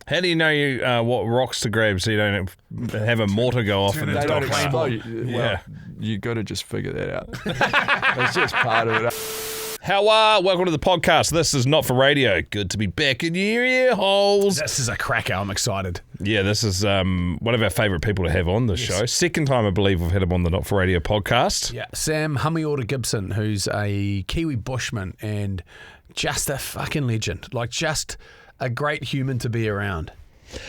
How do you know what rocks to grab so you don't have a mortar go off? They don't explode. Yeah. You got to just figure that out. That's just part of it. How are? Welcome to the podcast. This is Not For Radio. Good to be back in your ear holes. This is a cracker. I'm excited. Yeah, this is one of our favourite people to have on the show. Second time, I believe, we've had him on the Not For Radio podcast. Yeah, Sam Hummy Gibson, who's a Kiwi Bushman and just a fucking legend. Like, just a great human to be around.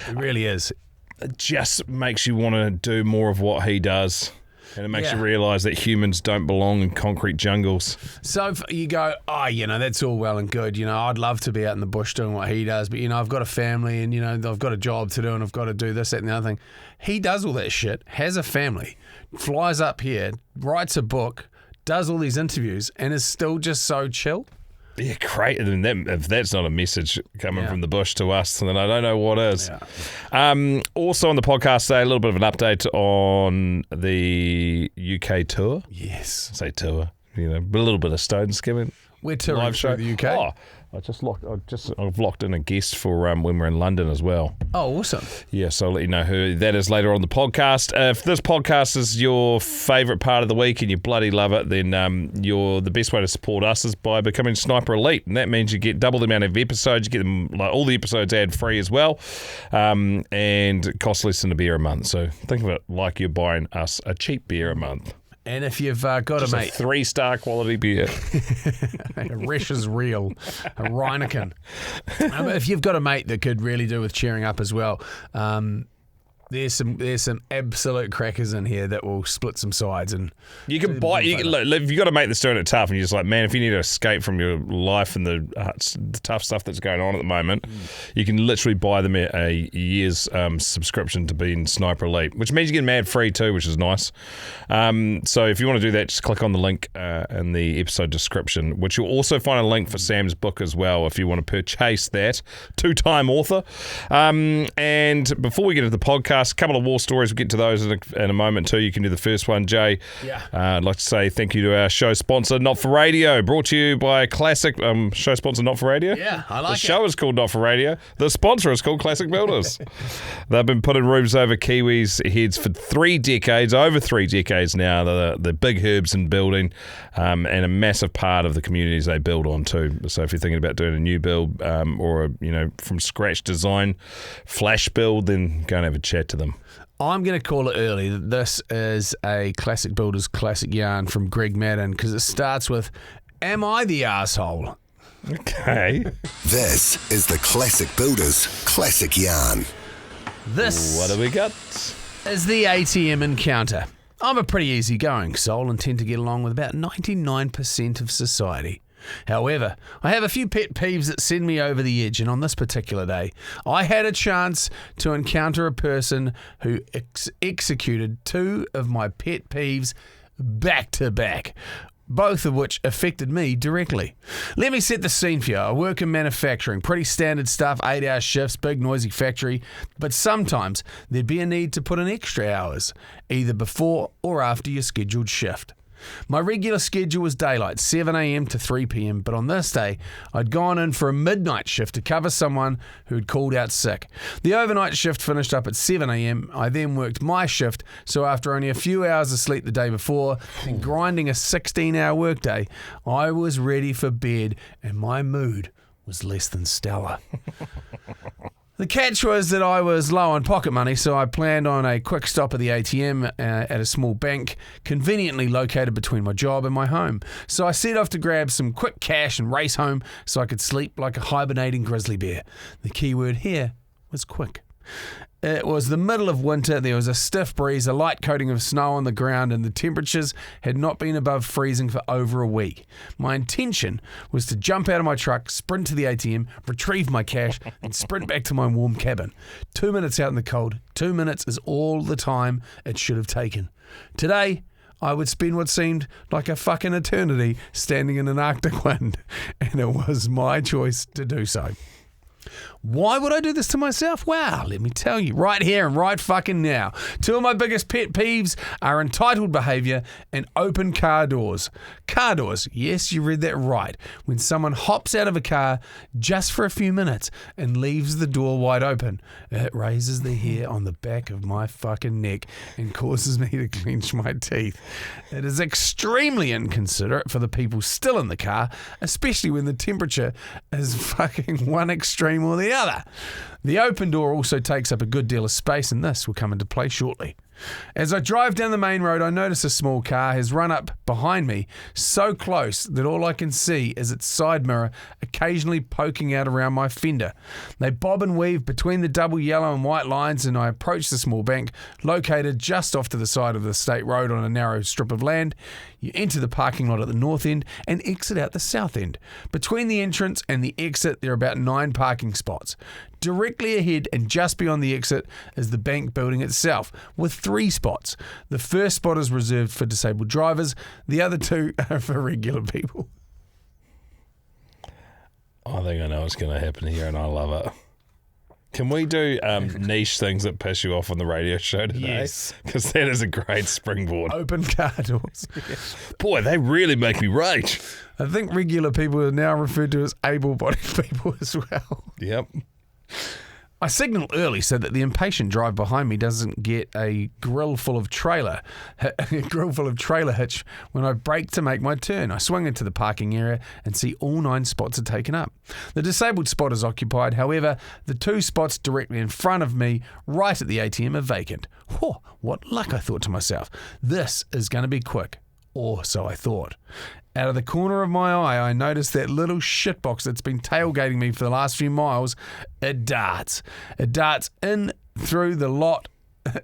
It really is. It just makes you want to do more of what he does. And it makes you realise that humans don't belong in concrete jungles. So you go, that's all well and good. I'd love to be out in the bush doing what he does. But, I've got a family and, I've got a job to do and I've got to do this, that and the other thing. He does all that shit, has a family, flies up here, writes a book, does all these interviews and is still just so chill. Yeah, great. And if that's not a message coming from the bush to us, then I don't know what is. Yeah. Also on the podcast today, a little bit of an update on the UK tour. Yes. I say tour, a little bit of stone skimming. We're touring through the UK. I've locked in a guest for when we're in London as well. Oh, awesome. Yeah, so I'll let you know who that is later on the podcast. If this podcast is your favourite part of the week and you bloody love it, then the best way to support us is by becoming Sniper Elite. And that means you get double the amount of episodes. You get them, like all the episodes ad-free as well. And it costs less than a beer a month. So think of it like you're buying us a cheap beer a month. And if you've got just a mate, a 3-star quality beer, a Resch is real, a Reineken. If you've got a mate that could really do with cheering up as well, there's some absolute crackers in here that will split some sides. And you can buy. If you've got a mate that's doing it tough, and you're just like, man, if you need to escape from your life and the tough stuff that's going on at the moment, you can literally buy them a year's subscription to be in Sniper Elite, which means you get mad free too, which is nice. So if you want to do that, just click on the link in the episode description, which you'll also find a link for Sam's book as well if you want to purchase that. 2-time author. And before we get into the podcast, a couple of war stories. We'll get to those in a moment too. You can do the first one, Jay. Yeah. I'd like to say thank you to our show sponsor, Not For Radio, brought to you by Classic. Show sponsor, Not For Radio. Yeah, I like it. The show is called Not For Radio. The sponsor is called Classic Builders. They've been putting roofs over Kiwis' heads for over 3 decades now. The big herbs in building and a massive part of the communities they build on too. So if you're thinking about doing a new build or from scratch design flash build, then go and have a chat to them. I'm going to call it early that this is a Classic Builders classic yarn from Greg Madden because it starts with, "Am I the asshole?" Okay. This is the Classic Builders classic yarn. This what do we got? Is the ATM encounter. I'm a pretty easygoing soul and tend to get along with about 99% of society. However, I have a few pet peeves that send me over the edge, and on this particular day, I had a chance to encounter a person who executed 2 of my pet peeves back to back, both of which affected me directly. Let me set the scene for you. I work in manufacturing, pretty standard stuff, 8-hour shifts, big noisy factory, but sometimes there'd be a need to put in extra hours, either before or after your scheduled shift. My regular schedule was daylight, 7 a.m. to 3 p.m, but on this day, I'd gone in for a midnight shift to cover someone who'd called out sick. The overnight shift finished up at 7 a.m. I then worked my shift, so after only a few hours of sleep the day before and grinding a 16-hour workday, I was ready for bed and my mood was less than stellar. The catch was that I was low on pocket money, so I planned on a quick stop at the ATM at a small bank, conveniently located between my job and my home. So I set off to grab some quick cash and race home so I could sleep like a hibernating grizzly bear. The key word here was quick. It was the middle of winter, there was a stiff breeze, a light coating of snow on the ground, and the temperatures had not been above freezing for over a week. My intention was to jump out of my truck, sprint to the ATM, retrieve my cash, and sprint back to my warm cabin. 2 minutes out in the cold, 2 minutes is all the time it should have taken. Today, I would spend what seemed like a fucking eternity standing in an Arctic wind, and it was my choice to do so. Why would I do this to myself? Well, let me tell you, right here and right fucking now. Two of my biggest pet peeves are entitled behaviour and open car doors. Car doors, yes, you read that right. When someone hops out of a car just for a few minutes and leaves the door wide open, it raises the hair on the back of my fucking neck and causes me to clench my teeth. It is extremely inconsiderate for the people still in the car, especially when the temperature is fucking one extreme or the other. The open door also takes up a good deal of space, and this will come into play shortly. As I drive down the main road, I notice a small car has run up behind me so close that all I can see is its side mirror occasionally poking out around my fender. They bob and weave between the double yellow and white lines, and I approach the small bank located just off to the side of the state road on a narrow strip of land. You enter the parking lot at the north end and exit out the south end. Between the entrance and the exit, there are about 9 parking spots. Directly ahead and just beyond the exit is the bank building itself, with 3 spots. The first spot is reserved for disabled drivers. The other 2 are for regular people. I think I know what's going to happen here, and I love it. Can we do niche things that piss you off on the radio show today? Yes. Because that is a great springboard. Open car doors. Boy, they really make me rage. I think regular people are now referred to as able-bodied people as well. Yep. I signal early so that the impatient drive behind me doesn't get a grill full of trailer hitch when I brake to make my turn. I swing into the parking area and see all 9 spots are taken up. The disabled spot is occupied. However, the 2 spots directly in front of me, right at the ATM, are vacant. Whoa, what luck, I thought to myself. This is going to be quick. Or so I thought. Out of the corner of my eye, I noticed that little shitbox that's been tailgating me for the last few miles. It darts. It darts in through the lot,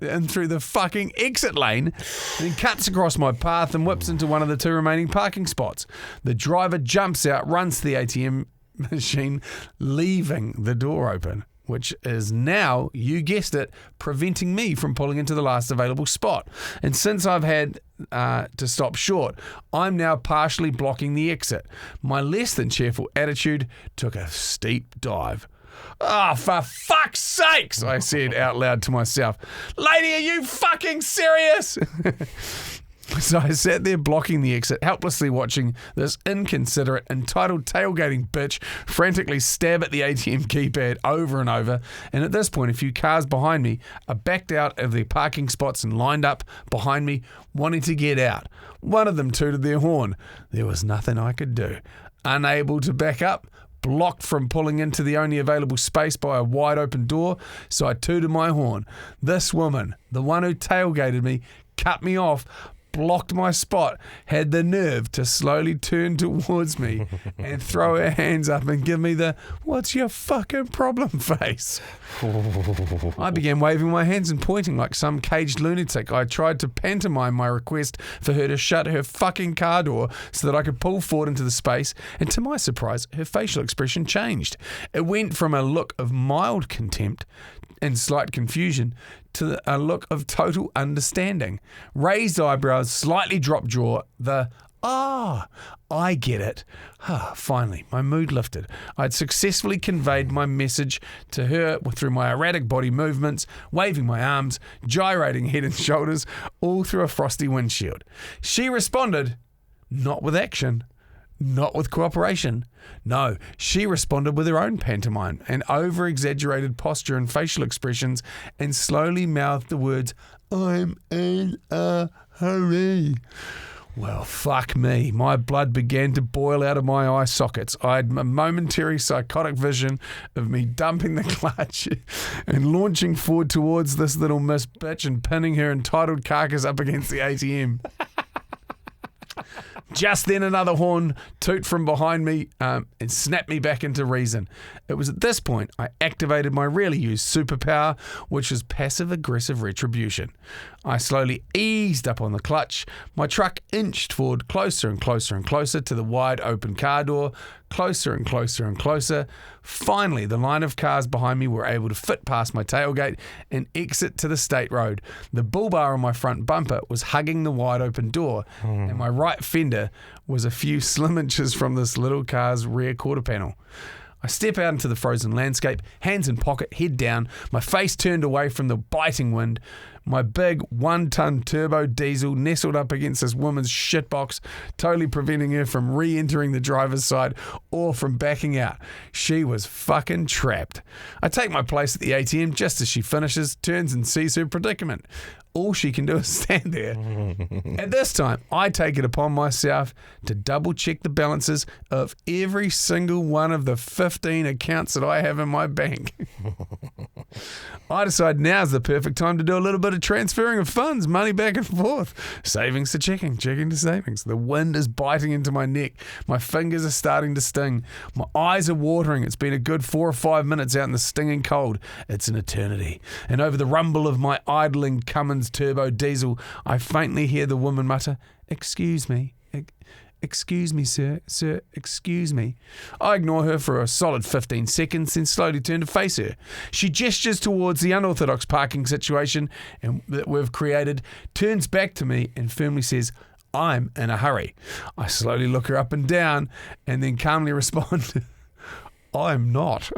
in through the fucking exit lane, then cuts across my path and whips into one of the 2 remaining parking spots. The driver jumps out, runs to the ATM machine, leaving the door open, which is now, you guessed it, preventing me from pulling into the last available spot. And since I've had to stop short, I'm now partially blocking the exit. My less than cheerful attitude took a steep dive. "Oh, for fuck's sakes," I said out loud to myself. "Lady, are you fucking serious?" So I sat there blocking the exit, helplessly watching this inconsiderate, entitled tailgating bitch frantically stab at the ATM keypad over and over. And at this point, a few cars behind me are backed out of their parking spots and lined up behind me, wanting to get out. One of them tooted their horn. There was nothing I could do. Unable to back up, blocked from pulling into the only available space by a wide open door, so I tooted my horn. This woman, the one who tailgated me, cut me off, blocked my spot, had the nerve to slowly turn towards me and throw her hands up and give me the "what's your fucking problem" face. I began waving my hands and pointing like some caged lunatic. I tried to pantomime my request for her to shut her fucking car door so that I could pull forward into the space, and to my surprise, her facial expression changed. It went from a look of mild contempt and slight confusion to a look of total understanding. Raised eyebrows, slightly dropped jaw, I get it. Finally, my mood lifted. I had successfully conveyed my message to her through my erratic body movements, waving my arms, gyrating head and shoulders, all through a frosty windshield. She responded, not with action, not with cooperation. No, she responded with her own pantomime and over-exaggerated posture and facial expressions, and slowly mouthed the words, "I'm in a hurry." Well, fuck me. My blood began to boil out of my eye sockets. I had a momentary psychotic vision of me dumping the clutch and launching forward towards this little miss bitch and pinning her entitled carcass up against the ATM. Just then another horn toot from behind me and snapped me back into reason. It was at this point I activated my rarely used superpower, which was passive-aggressive retribution. I slowly eased up on the clutch. My truck inched forward closer and closer and closer to the wide open car door, closer and closer and closer. Finally, the line of cars behind me were able to fit past my tailgate and exit to the state road. The bull bar on my front bumper was hugging the wide open door, and my right fender was a few slim inches from this little car's rear quarter panel. I step out into the frozen landscape, hands in pocket, head down, my face turned away from the biting wind, my big 1-ton turbo diesel nestled up against this woman's shitbox, totally preventing her from re-entering the driver's side or from backing out. She was fucking trapped. I take my place at the ATM just as she finishes, turns and sees her predicament. All she can do is stand there. At this time, I take it upon myself to double check the balances of every single one of the 15 accounts that I have in my bank. I decide now's the perfect time to do a little bit of transferring of funds, money back and forth. Savings to checking to savings. The wind is biting into my neck. My fingers are starting to sting. My eyes are watering. It's been a good 4 or 5 minutes out in the stinging cold. It's an eternity. And over the rumble of my idling Cummins turbo diesel, I faintly hear the woman mutter, "Excuse me. Excuse me, sir. Sir, excuse me." I ignore her for a solid 15 seconds, then slowly turn to face her. She gestures towards the unorthodox parking situation that we've created, turns back to me and firmly says, "I'm in a hurry." I slowly look her up and down and then calmly respond, "I'm not."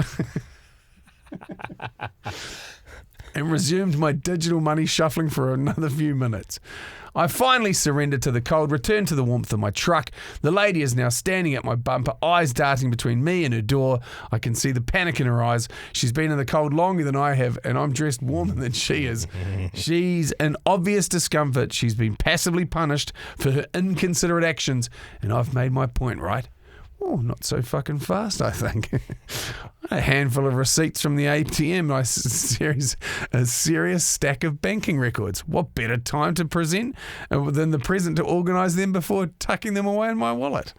And resumed my digital money shuffling for another few minutes. I finally surrendered to the cold, returned to the warmth of my truck. The lady is now standing at my bumper, eyes darting between me and her door. I can see the panic in her eyes. She's been in the cold longer than I have, and I'm dressed warmer than she is. She's in obvious discomfort. She's been passively punished for her inconsiderate actions, and I've made my point, right? Oh, not so fucking fast, I think. A handful of receipts from the ATM, a serious stack of banking records. What better time to present than the present to organise them before tucking them away in my wallet?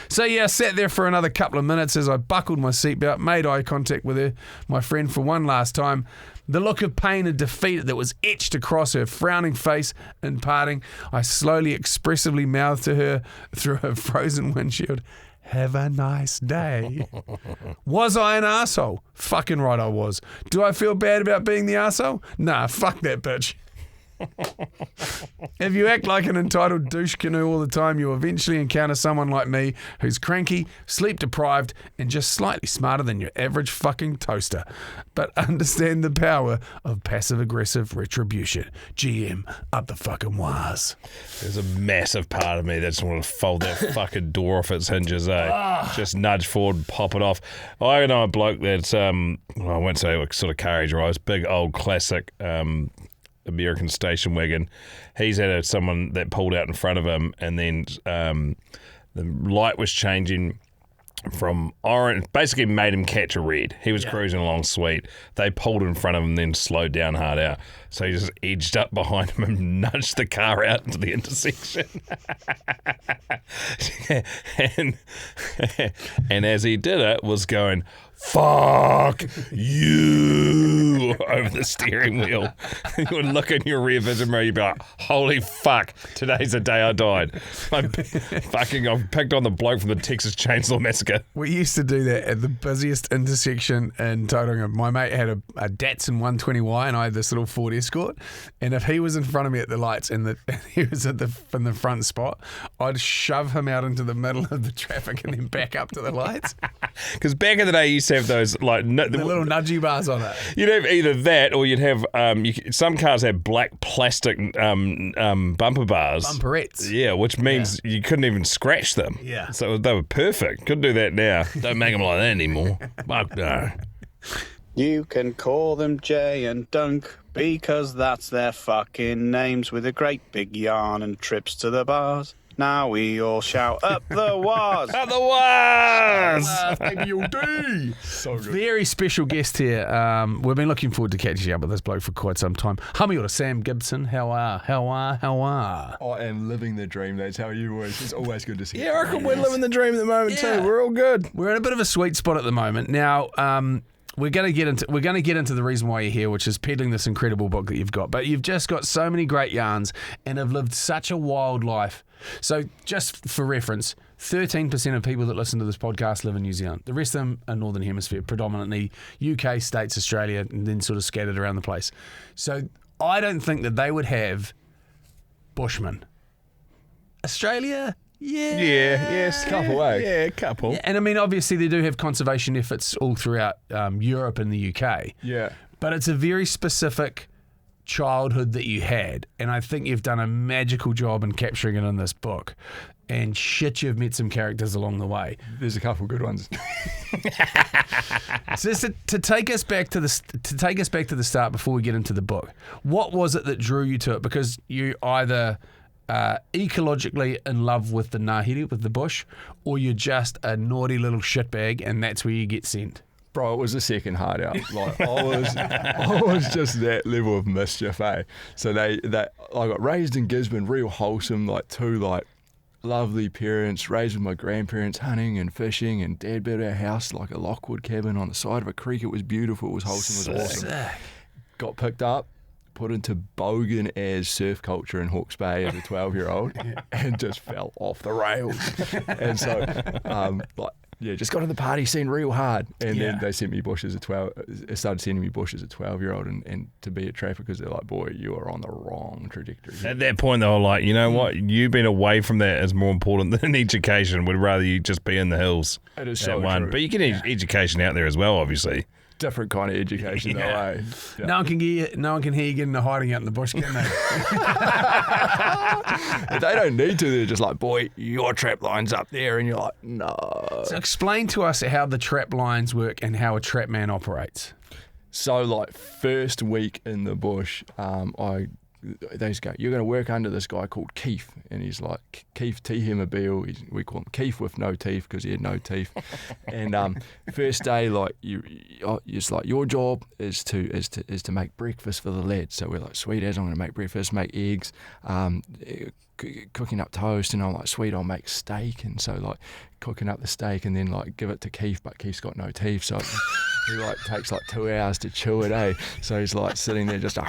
So yeah, I sat there for another couple of minutes as I buckled my seatbelt, made eye contact with her, my friend, for one last time. The look of pain and defeat that was etched across her frowning face in parting, I slowly, expressively mouthed to her through her frozen windshield, "Have a nice day." Was I an arsehole? Fucking right I was. Do I feel bad about being the arsehole? Nah, fuck that bitch. If you act like an entitled douche canoe all the time, you eventually encounter someone like me who's cranky, sleep deprived, and just slightly smarter than your average fucking toaster. But understand the power of passive aggressive retribution. GM, up the fucking wires. There's a massive part of me that just want to fold that fucking door off its hinges, eh? Just nudge forward, pop it off. I know a bloke that's, I won't say what sort of car he drives, big old classic American station wagon. He's had someone that pulled out in front of him, and then the light was changing from orange, basically made him catch a red. He was cruising along sweet. They pulled in front of him and then slowed down hard out. So he just edged up behind him and nudged the car out into the intersection. and as he did it, was going, "Fuck you," over the steering wheel. You would look in your rear vision mirror, you'd be like, "Holy fuck, today's the day I died." I've picked on the bloke from the Texas Chainsaw Massacre. We used to do that at the busiest intersection in Tauranga. My mate had a Datsun 120Y and I had this little Ford Escort, and if he was in front of me at the lights and he was in the front spot, I'd shove him out into the middle of the traffic and then back up to the lights. Because back in the day, you used to have those like the little nudgy bars on it. You'd have either that, or you'd have some cars have black plastic bumper bars, bumperettes. Yeah, which means you couldn't even scratch them. Yeah, so they were perfect. Couldn't do that now. Don't make them like that anymore. Fuck no. You can call them Jay and Dunc because that's their fucking names, with a great big yarn and trips to the bars. Now we all shout, "Up the wars!" Up the wars! Baby, you'll do. So good. Very special guest here. We've been looking forward to catching up with this bloke for quite some time. Hamiora Sam Gibson, how are? I am living the dream. That's how you always. It's always good to see. Yeah, I reckon we're living the dream at the moment too. We're all good. We're in a bit of a sweet spot at the moment now. We're going to get into the reason why you're here, which is peddling this incredible book that you've got. But you've just got so many great yarns and have lived such a wild life. So just for reference, 13% of people that listen to this podcast live in New Zealand. The rest of them are Northern Hemisphere, predominantly UK, States, Australia, and then sort of scattered around the place. So I don't think that they would have Bushman. Australia, Yes. Couple, eh? Yeah, a couple. Yeah, and I mean, obviously, they do have conservation efforts all throughout Europe and the UK. Yeah. But it's a very specific childhood that you had, and I think you've done a magical job in capturing it in this book. And shit, you've met some characters along the way. There's a couple good ones. So just to take us back to the start before we get into the book, what was it that drew you to it? Because you either ecologically in love with the ngahere, with the bush, or you're just a naughty little shitbag, and that's where you get sent. Bro, it was the second hard out. Like I was just that level of mischief, eh? So I got raised in Gibson, real wholesome, like two like lovely parents, raised with my grandparents, hunting and fishing, and Dad built our house like a lockwood cabin on the side of a creek. It was beautiful, it was wholesome, it was awesome. Sick. Got picked up, put into bogan as surf culture in Hawke's Bay as a 12-year-old, and just fell off the rails. And so, just got in the party scene real hard. And then they sent me bush as a 12. Started sending me bush as a 12-year-old, and to be a trapper because they're like, boy, you are on the wrong trajectory. At that point, they were like, you know what? You being away from that is more important than education. We'd rather you just be in the hills. It is at so one. true. But you get education out there as well, obviously. Different kind of education, though, eh? Yeah. No one can hear you getting a hiding out in the bush, can they? They don't need to. They're just like, boy, your trap line's up there. And you're like, no. So explain to us how the trap lines work and how a trap man operates. So, like, first week in the bush, they just go, you're going to work under this guy called Keith. And he's like, Keith Tihimabeel. We call him Keith with no teeth because he had no teeth. And first day, like, it's like, your job is to make breakfast for the lads. So we're like, sweet as, I'm going to make breakfast, make eggs, cooking up toast. And I'm like, sweet, I'll make steak. And so, like, cooking up the steak and then, like, give it to Keith, but Keith's got no teeth. So he, like, takes, like, 2 hours to chew it, eh? So he's, like, sitting there just,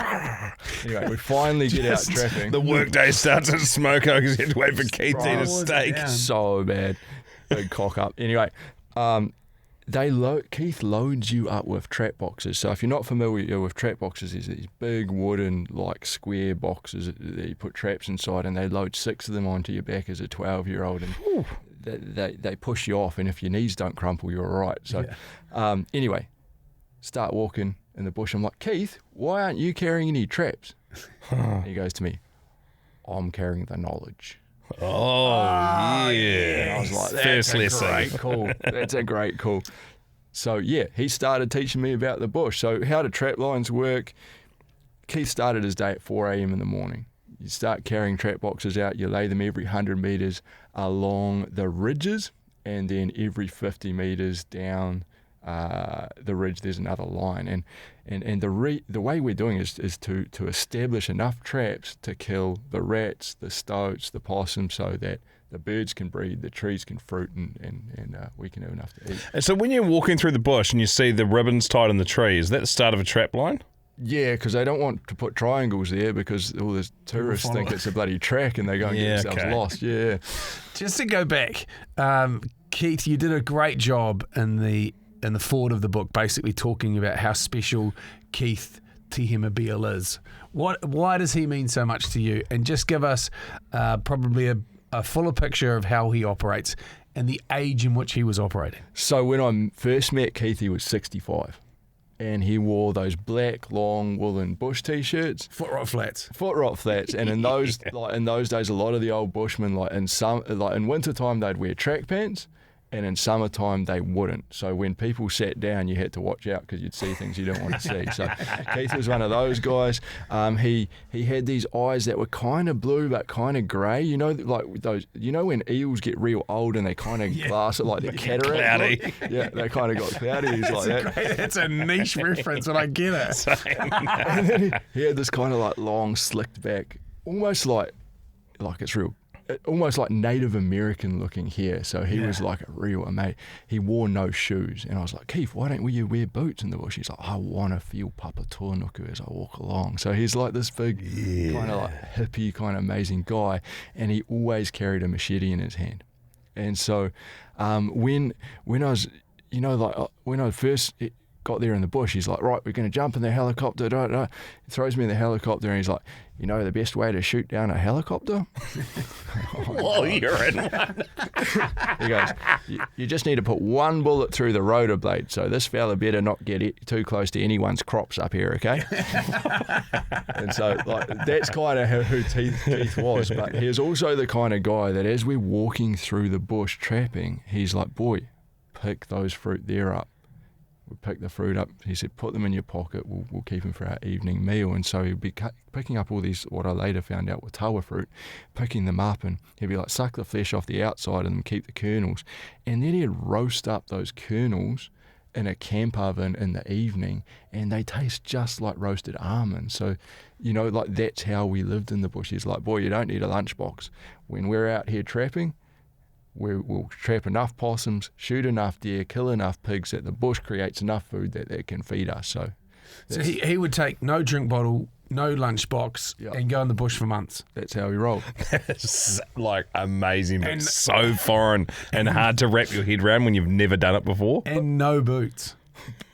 anyway, we finally get out trapping. The workday starts at smoke because you had to wait for Keith to eat a steak. Yeah. So bad. Big cock up. Anyway, Keith loads you up with trap boxes. So if you're not familiar with trap boxes, there's these big wooden, like, square boxes that you put traps inside, and they load 6 of them onto your back as a 12-year-old. And they push you off, and if your knees don't crumple, you're all right. So anyway, start walking in the bush. I'm like, Keith, why aren't you carrying any traps? And he goes to me, I'm carrying the knowledge. Oh, yeah. And I was like, First that's a lesson. great call. That's a great call. So, yeah, he started teaching me about the bush. So how do trap lines work? Keith started his day at 4 a.m. in the morning. You start carrying trap boxes out. You lay them every 100 metres along the ridges, and then every 50 metres down the ridge there's another line. And the way we're doing is to establish enough traps to kill the rats, the stoats, the possums, so that the birds can breed, the trees can fruit, and we can have enough to eat. And so when you're walking through the bush and you see the ribbons tied on the tree, is that the start of a trap line? Yeah, because they don't want to put triangles there because all the tourists think it's a bloody track and they go and get themselves lost. Yeah. Just to go back, Keith, you did a great job in the forward of the book, basically talking about how special Keith Tihimabeel is. Why does he mean so much to you? And just give us probably a fuller picture of how he operates and the age in which he was operating. So when I first met Keith, he was 65. And he wore those black, long, woolen bush T-shirts. Foot rot flats. And in those days, a lot of the old bushmen, in wintertime, they'd wear track pants, and in summertime, they wouldn't. So when people sat down, you had to watch out because you'd see things you didn't want to see. So Keith was one of those guys. He had these eyes that were kind of blue but kind of grey. You know, like those. You know when eels get real old and they kind of glass it like the cataract. Cloudy. Yeah, they kind of got cloudy. He's like that. It's a niche reference, and I get it. And then he had this kind of like long, slicked back, almost like it's real. Almost like Native American looking hair. So he was like a real mate. He wore no shoes. And I was like, Keith, why don't you wear boots in the bush? He's like, I want to feel Papa Tōnuku as I walk along. So he's like this big kind of like hippie kind of amazing guy. And he always carried a machete in his hand. And so when I was, when I first got there in the bush, he's like, right, we're going to jump in the helicopter. He throws me in the helicopter and he's like, you know the best way to shoot down a helicopter? Well, you're in one. He goes, you just need to put one bullet through the rotor blade, so this fella better not get too close to anyone's crops up here, okay? And so like that's kind of who Keith was. But he was also the kind of guy that as we're walking through the bush trapping, he's like, boy, pick those fruit there up. We pick the fruit up. He said, put them in your pocket. We'll keep them for our evening meal. And so he'd be picking up all these, what I later found out were tawa fruit, picking them up, and he'd be like, suck the flesh off the outside and keep the kernels. And then he'd roast up those kernels in a camp oven in the evening, and they taste just like roasted almonds. So, you know, like that's how we lived in the bush. He's like, boy, you don't need a lunchbox. When we're out here trapping, we'll trap enough possums, shoot enough deer, kill enough pigs that the bush creates enough food that can feed us. So he would take no drink bottle, no lunchbox, and go in the bush for months. That's how he rolled. It's like amazing, but so foreign and hard to wrap your head around when you've never done it before. And no boots.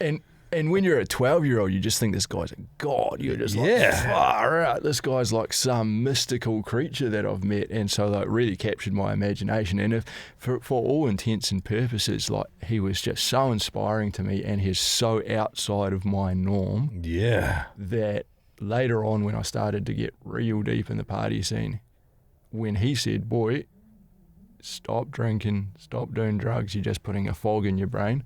And when you're a 12-year-old, you just think this guy's a god. You're just like, far out. This guy's like some mystical creature that I've met. And so like really captured my imagination. And if for all intents and purposes, like he was just so inspiring to me, and he's so outside of my norm. Yeah. That later on, when I started to get real deep in the party scene, when he said, boy, stop drinking, stop doing drugs, you're just putting a fog in your brain,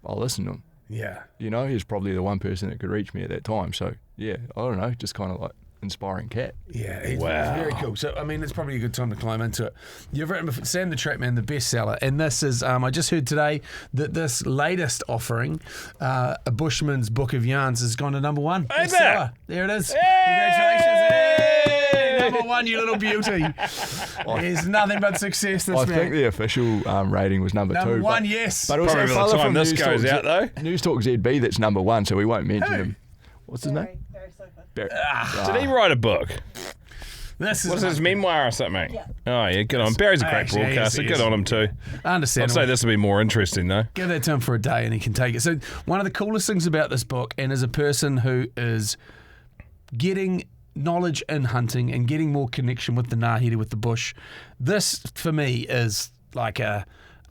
I'll listen to him. Yeah. You know, he's probably the one person that could reach me at that time. So, yeah, I don't know, just kind of like inspiring cat. Yeah, he's very cool. So, I mean, it's probably a good time to climb into it. You've written Sam the Trapman, the bestseller, and this is, I just heard today that this latest offering, a Bushman's Book of Yarns, has gone to number one. Bestseller. There it is. Congratulations. Hey! Number one, you little beauty. There's nothing but success, this I man. think the official rating was number 2. Number one, yes. But also Probably by the time this goes out, though. News Talk ZB, that's number 1, so we won't mention him. What's his name? Barry. Did he write a book? This is What's his memoir or something? Yeah. Oh, yeah, good on. Barry's a great Actually, broadcaster. he is. Good on him, too. I understand. I'd say this will be more interesting, though. Give that to him for a day and he can take it. So one of the coolest things about this book, and as a person who is getting knowledge in hunting and getting more connection with the ngāhere, with the bush, this for me is like a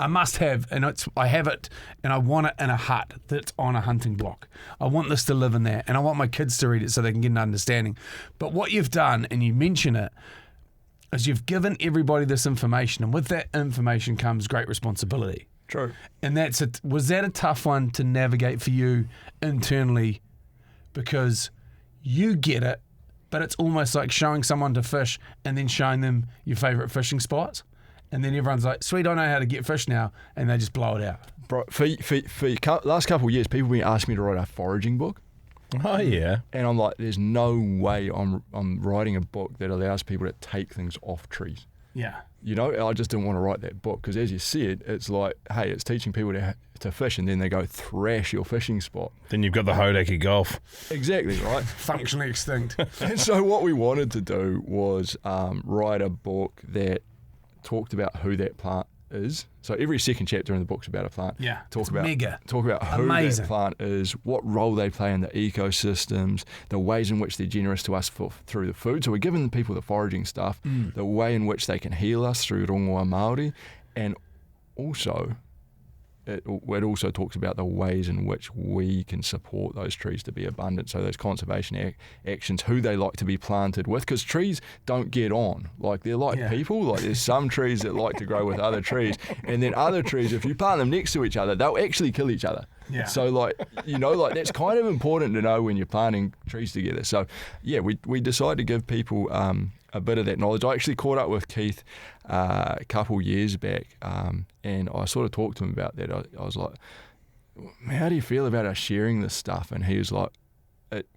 must-have, and I have it, and I want it in a hut that's on a hunting block. I want this to live in there, and I want my kids to read it so they can get an understanding. But what you've done, and you mention it, is you've given everybody this information, and with that information comes great responsibility. True. And was that a tough one to navigate for you internally? Because you get it, but it's almost like showing someone to fish and then showing them your favourite fishing spots. And then everyone's like, sweet, I know how to get fish now. And they just blow it out. Bro, for last couple of years, people have been asking me to write a foraging book. Oh, yeah. And I'm like, there's no way I'm writing a book that allows people to take things off trees. Yeah. You know, I just didn't want to write that book because, as you said, it's like, hey, it's teaching people to fish, and then they go thrash your fishing spot. Then you've got the Hodaki golf. Exactly, right? Functionally extinct. And so what we wanted to do was write a book that talked about who that plant is. So every second chapter in the book's about a plant. Yeah, Talk about who amazing. that plant is, what role they play in the ecosystems, the ways in which they're generous to us through the food. So we're giving people the foraging stuff, the way in which they can heal us through rongoa Māori, and also it also talks about the ways in which we can support those trees to be abundant. So those conservation actions, who they like to be planted with, because trees don't get on. Like they're like people. Like there's some trees that like to grow with other trees, and then other trees, if you plant them next to each other, they'll actually kill each other. Yeah. So like, you know, like that's kind of important to know when you're planting trees together. So yeah, we decided to give people a bit of that knowledge. I actually caught up with Keith a couple years back, and I sort of talked to him about that. I was like, how do you feel about us sharing this stuff? And he was like,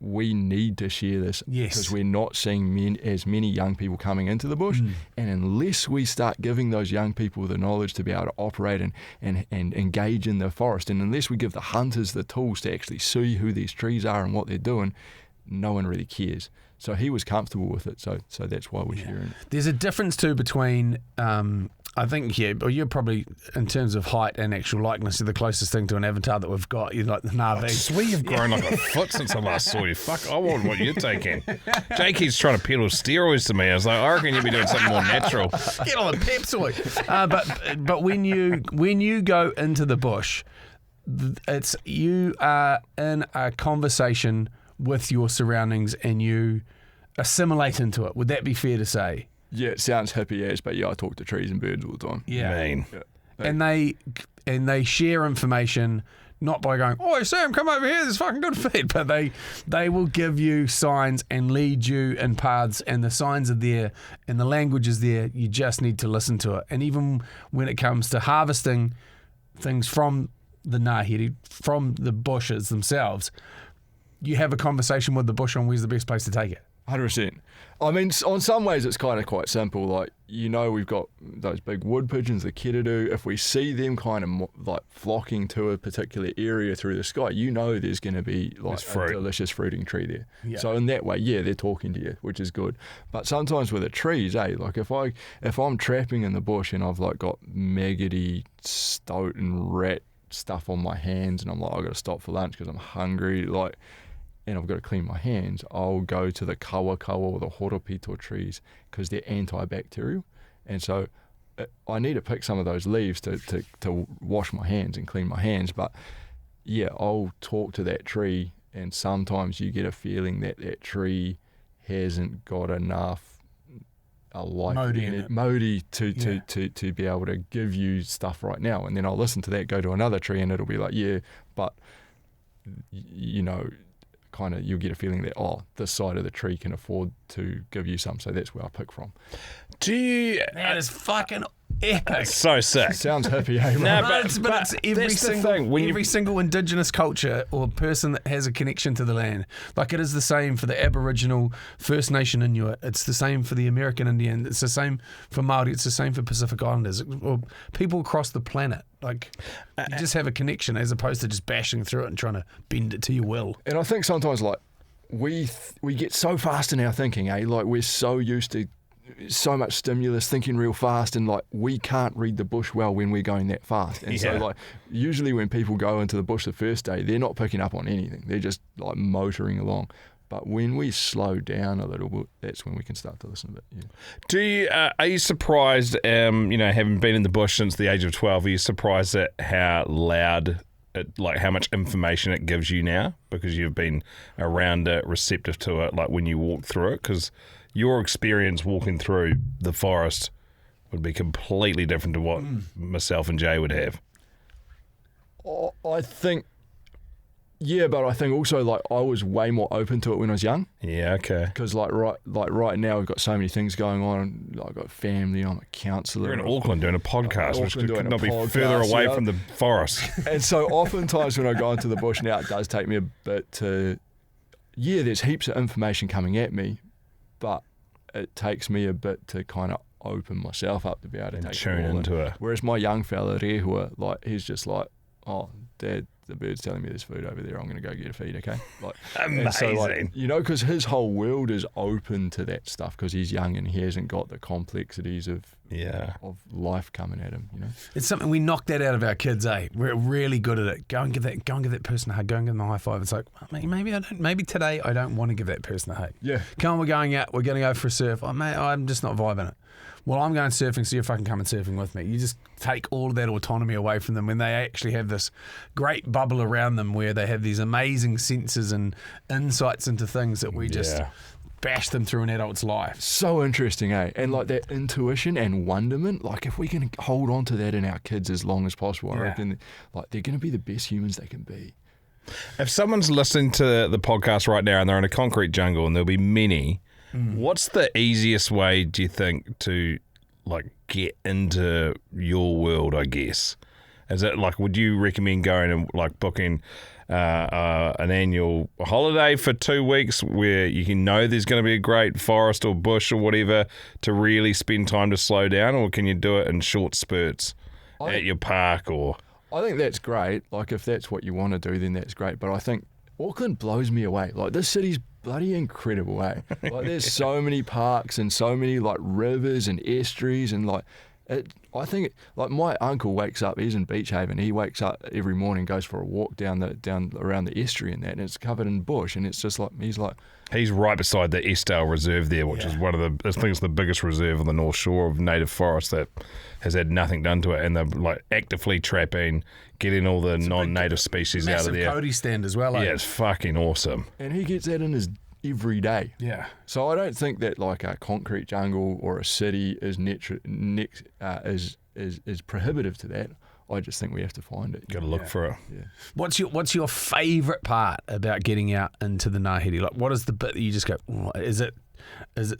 we need to share this because we're not seeing as many young people coming into the bush, and unless we start giving those young people the knowledge to be able to operate and engage in the forest, and unless we give the hunters the tools to actually see who these trees are and what they're doing, no one really cares. So he was comfortable with it, so that's why we're sharing it. There's a difference too between, I I think, yeah, but you're probably, in terms of height and actual likeness, you're the closest thing to an avatar that we've got. You're like the Na'vi. I swear you've grown like a foot since I last saw you. Fuck, I want what you're taking. Jake keeps trying to peddle steroids to me. I was like, I reckon you'd be doing something more natural. Get on the pep soy. But when you go into the bush, it's you are in a conversation with your surroundings and you assimilate into it. Would that be fair to say? Yeah, it sounds hippie as, but yeah, I talk to trees and birds all the time. Yeah. Mean. Yeah. And they share information not by going, "Oh, Sam, come over here. There's fucking good feed," but they will give you signs and lead you in paths, and the signs are there and the language is there. You just need to listen to it. And even when it comes to harvesting things from the ngāhere, from the bushes themselves, you have a conversation with the bush on where's the best place to take it. 100%. I mean, on some ways it's kind of quite simple. Like, we've got those big wood pigeons, the kiddo. If we see them kind of like flocking to a particular area through the sky, there's going to be like a delicious fruiting tree there. Yeah. So in that way, yeah, they're talking to you, which is good. But sometimes with the trees, like if I'm trapping in the bush and I've like got maggoty stoat and rat stuff on my hands and I'm like, I've got to stop for lunch because I'm hungry, and I've got to clean my hands, I'll go to the kawakawa or the horopito trees because they're antibacterial. And so I need to pick some of those leaves to wash my hands and clean my hands. But yeah, I'll talk to that tree, and sometimes you get a feeling that tree hasn't got enough Modi to be able to give you stuff right now. And then I'll listen to that, go to another tree, and it'll be like, yeah, but kind of you'll get a feeling that this side of the tree can afford to give you some, so that's where I pick from. That is fucking epic. It's so sick. Sounds hippie, hey? No, but it's every single indigenous culture or person that has a connection to the land. Like, it is the same for the Aboriginal, First Nation Inuit. It's the same for the American Indian. It's the same for Māori. It's the same for Pacific Islanders or people across the planet. Like, you just have a connection as opposed to just bashing through it and trying to bend it to your will. And I think sometimes, like, we get so fast in our thinking, like we're so used to so much stimulus, thinking real fast, and like we can't read the bush well when we're going that fast. And so like usually when people go into the bush the first day, they're not picking up on anything. They're just like motoring along. But when we slow down a little bit, that's when we can start to listen a bit. Yeah. Are you surprised, having been in the bush since the age of 12, are you surprised at how loud, how much information it gives you now? Because you've been around it, receptive to it, like when you walk through it? Because your experience walking through the forest would be completely different to what myself and Jay would have. I think... Yeah, but I think also like I was way more open to it when I was young. Yeah, okay. Because right now we've got so many things going on. Like, I've got family. I'm a counsellor. You're in Auckland doing a podcast, which could not be podcast, further away from the forest. And so oftentimes when I go into the bush now, it does take me a bit to. Yeah, there's heaps of information coming at me, but it takes me a bit to kind of open myself up to be able to take tune it all into in. it. Whereas my young fella Rehua, like, he's just like, oh, Dad, the bird's telling me there's food over there. I'm going to go get a feed, okay? Like, amazing. And so, like, because his whole world is open to that stuff because he's young and he hasn't got the complexities of life coming at him. It's something we knock that out of our kids, eh? We're really good at it. Go and give that person a hug. Go and give them a high five. It's like, well, maybe I don't. Maybe today I don't want to give that person a hug. Yeah. Come on, we're going out. We're going to go for a surf. Oh, mate, I'm just not vibing it. Well, I'm going surfing, so you're fucking coming surfing with me. You just take all of that autonomy away from them when they actually have this great bubble around them where they have these amazing senses and insights into things that we just bash them through an adult's life. So interesting, eh? And like that intuition and wonderment, like if we can hold on to that in our kids as long as possible, I reckon like they're going to be the best humans they can be. If someone's listening to the podcast right now and they're in a concrete jungle, and there'll be many, what's the easiest way, do you think, to like get into your world, I guess? Is it like, would you recommend going and like booking an annual holiday for 2 weeks where you can know there's going to be a great forest or bush or whatever to really spend time to slow down, or can you do it in short spurts at your park? Or I think that's great. Like, if that's what you want to do, then that's great. But I think Auckland blows me away. Like, this city's bloody incredible, eh? Like, there's so many parks and so many like rivers and estuaries, and like I think like my uncle wakes up. He's in Beach Haven. He wakes up every morning, goes for a walk down around the estuary and that, and it's covered in bush. And it's just like He's right beside the Estale Reserve there, which is one of the, I think it's the biggest reserve on the North Shore of native forest that has had nothing done to it, and they're like actively trapping, getting all the non-native species out of there. Massive Poddy stand as well. Yeah, it's fucking awesome. and he gets that in his every day. Yeah. So I don't think that like a concrete jungle or a city is is prohibitive to that. I just think we have to find it. Got to look for it. Yeah. What's your favourite part about getting out into the Ngāhere? Like, what is the bit that you just go? "Oh," is it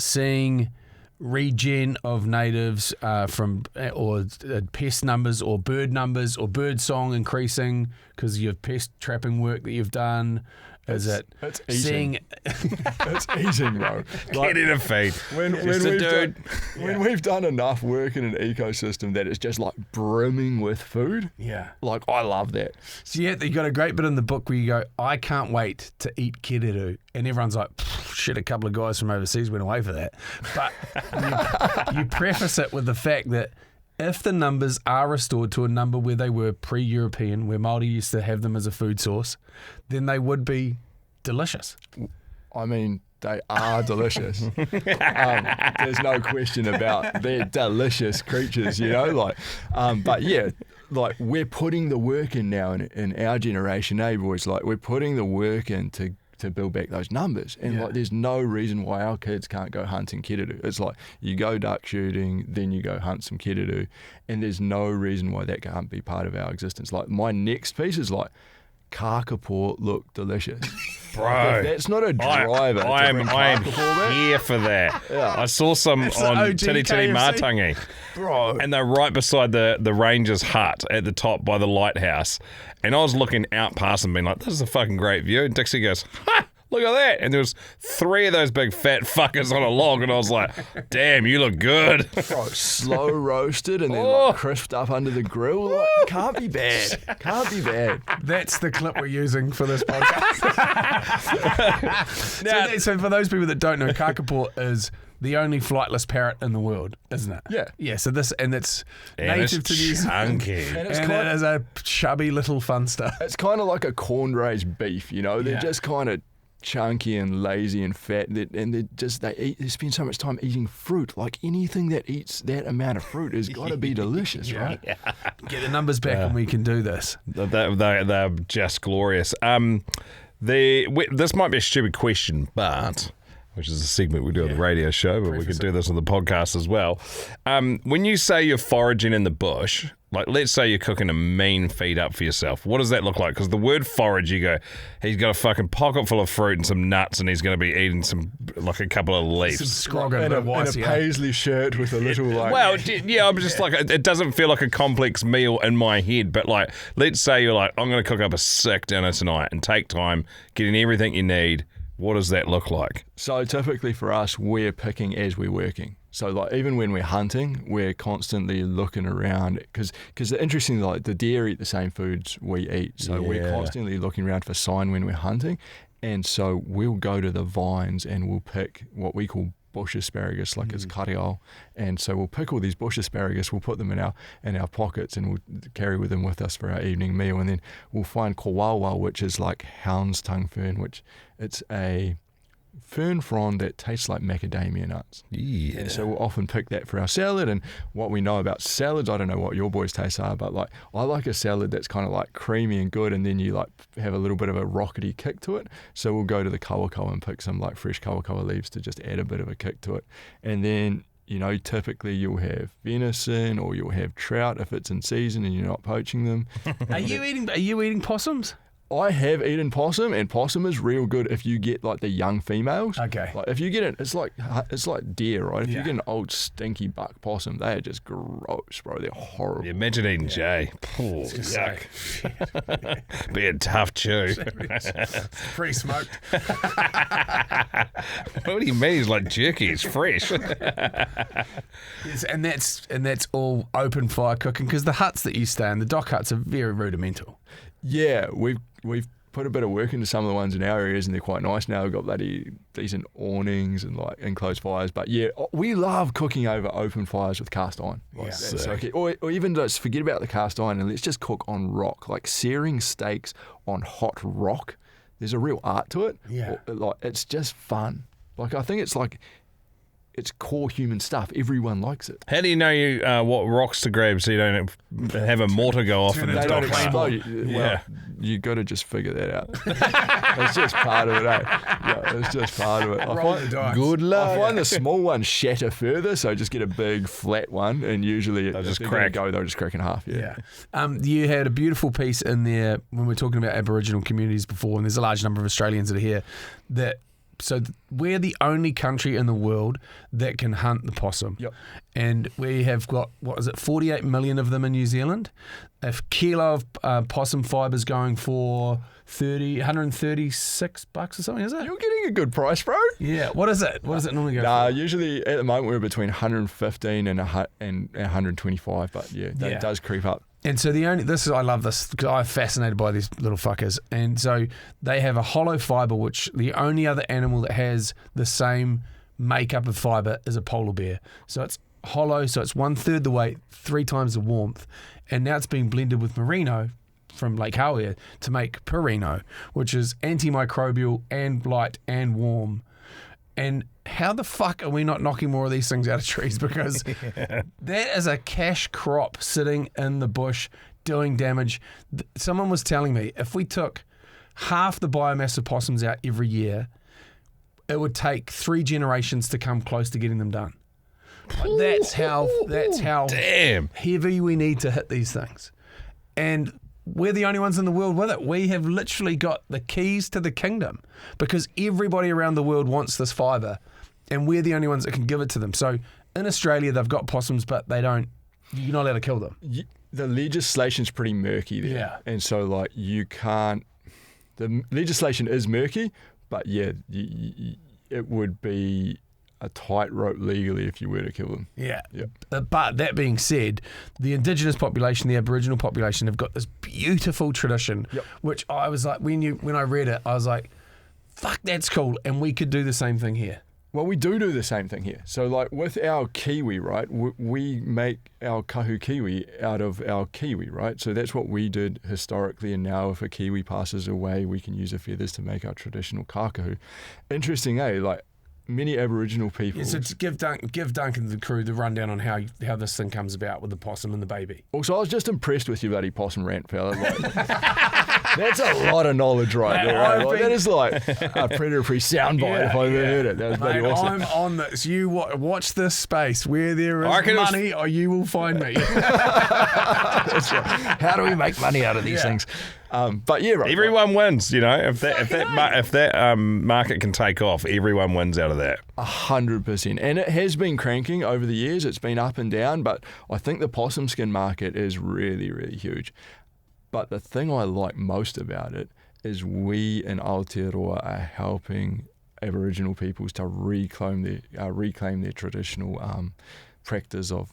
seeing regen of natives from or pest numbers or bird song increasing because of your pest trapping work that you've done? Is it it's seeing? easing. It's easing, bro. Get in a feed. When we've done enough work in an ecosystem that it's just like brimming with food, Yeah. like I love that. So you got a great bit in the book where you go, I can't wait to eat kiriru. And everyone's like, shit, a couple of guys from overseas went away for that. But you preface it with the fact that if the numbers are restored to a number where they were pre-European, where Māori used to have them as a food source, then they would be delicious. I mean, they are delicious. There's no question about they're delicious creatures, but yeah, like we're putting the work in now in our generation, boys? Like we're putting the work in to build back those numbers. And like there's no reason why our kids can't go hunting kiriru. It's like you go duck shooting, then you go hunt some kiriru, and there's no reason why that can't be part of our existence. Like my next piece is like Kakapo look delicious. Bro, like, that's not a driver. I am here for that. Yeah. I saw some That's the on OG Tiri KFC. Matangi. Bro. And they're right beside the ranger's hut at the top by the lighthouse. And I was looking out past them being like, this is a fucking great view. And Dixie goes, ha! Look at that. And there was 3 of those big fat fuckers on a log. And I was like, damn, you look good. Bro, slow roasted and then like crisped up under the grill. Like, can't be bad. Can't be bad. That's the clip we're using for this podcast. So for those people that don't know, Kakapo is the only flightless parrot in the world, isn't it? Yeah. Yeah, so it's And native it's to New Zealand. chunky. And And it's it is a chubby little fun stuff. It's kind of like a corn raised beef, They're Yeah. just kind of chunky and lazy and fat, and they spend so much time eating fruit. Like anything that eats that amount of fruit has got to be delicious, right? Get the numbers back and we can do this. They're just glorious. This might be a stupid question, but which is a segment we do on the radio show, but we can do this on the podcast as well. When you say you're foraging in the bush, like let's say you're cooking a mean feed up for yourself, what does that look like? Because the word forage, you go, he's got a fucking pocket full of fruit and some nuts, and he's going to be eating like a couple of leaves. Scroggin And bit a wisey, eh? paisley shirt with a little like. Well, yeah, I'm just like, it doesn't feel like a complex meal in my head, but like, let's say you're like, I'm going to cook up a sick dinner tonight and take time getting everything you need. What does that look like? So typically for us, we're picking as we're working. So like even when we're hunting, we're constantly looking around because the interesting, like the deer eat the same foods we eat. So we're constantly looking around for sign when we're hunting. And so we'll go to the vines and we'll pick what we call bush asparagus, like it's kariao. And so we'll pick all these bush asparagus, we'll put them in our pockets and we'll carry them with us for our evening meal. And then we'll find kawawa, which is like hound's tongue fern, which it's a fern frond that tastes like macadamia nuts. Yeah. And so we'll often pick that for our salad. And what we know about salads, I don't know what your boys' tastes are, but like I like a salad that's kind of like creamy and good, and then you like have a little bit of a rockety kick to it. So we'll go to the kawakawa and pick some like fresh kawakawa leaves to just add a bit of a kick to it. And then typically you'll have venison or you'll have trout if it's in season and you're not poaching them. Are you eating possums? I have eaten possum, and possum is real good if you get like the young females. Okay. Like if you get it, it's like deer, right? If Yeah. you get an old stinky buck possum, they are just gross, bro. They're horrible. Yeah, imagine eating Jay. Oh, yuck. Be a tough chew. Pre-smoked. What do you mean? He's like jerky. It's fresh. Yes, and that's all open fire cooking because the huts that you stay in, the dock huts, are very rudimental. Yeah, we've put a bit of work into some of the ones in our areas, and they're quite nice now. We've got bloody decent awnings and like enclosed fires. But yeah, we love cooking over open fires with cast iron. Like, that's so key. Or even just forget about the cast iron and let's just cook on rock, like searing steaks on hot rock. There's a real art to it. Yeah. Like it's just fun. Like I think it's like it's core human stuff. Everyone likes it. How do you know what rocks to grab so you don't have a mortar go off and They it's don't not explode. Yeah. Well, you got to just figure that out. It's just part of it, eh? Yeah, it's just part of it. Good luck. I find the small ones shatter further, so just get a big flat one, and usually They'll if just they're crack. gonna go, they'll just crack in half. Yeah. You had a beautiful piece in there when we're talking about Aboriginal communities before, and there's a large number of Australians that are here. We're the only country in the world that can hunt the possum. Yep. And we have got, 48 million of them in New Zealand. A kilo of possum fiber's going for $136 or something, is it? You're getting a good price, bro. Yeah. What is it? What does it normally go Nah, for? usually at the moment we're between 115 and 125, but yeah, that does creep up. And so I love this because I'm fascinated by these little fuckers. And so they have a hollow fiber, which the only other animal that has the same makeup of fiber is a polar bear. So it's hollow, so it's 1/3 the weight, 3 times the warmth. And now it's being blended with merino from Lake Hauia to make perino, which is antimicrobial and light and warm. And how the fuck are we not knocking more of these things out of trees? Because that is a cash crop sitting in the bush doing damage. Someone was telling me if we took half the biomass of possums out every year, it would take 3 generations to come close to getting them done. That's how Damn. heavy we need to hit these things. And we're the only ones in the world with it. We have literally got the keys to the kingdom because everybody around the world wants this fibre and we're the only ones that can give it to them. So in Australia, they've got possums, but you're not allowed to kill them. The legislation's pretty murky there. Yeah. And so, like, you can't... The legislation is murky, but, yeah, it would be a tightrope legally if you were to kill them. Yeah. Yep. But that being said, the indigenous population, the Aboriginal population have got this beautiful tradition, which I was like, when I read it, I was like, fuck, that's cool. And we could do the same thing here. Well, we do the same thing here. So, like, with our kiwi, right, we make our kahu kiwi out of our kiwi, right? So that's what we did historically, and now if a kiwi passes away, we can use the feathers to make our traditional kakahu. Interesting, eh? Like, many Aboriginal people... Yeah, so just give Dunc and the crew the rundown on how this thing comes about with the possum and the baby. Also, I was just impressed with your bloody possum rant, fella. Like, that's a lot of knowledge right there. Right? Like, that is like a predator-free soundbite if I've ever heard it. That was bloody Mate, awesome. I'm on this. You watch this space. Where there I is reckon it was- money, or you will find me. That's right. How do we make money out of these things? But yeah, right. Everyone wins, you know. If that market can take off, everyone wins out of that. 100%. And it has been cranking over the years. It's been up and down, but I think the possum skin market is really, really huge. But the thing I like most about it is we in Aotearoa are helping Aboriginal peoples to reclaim their traditional practice of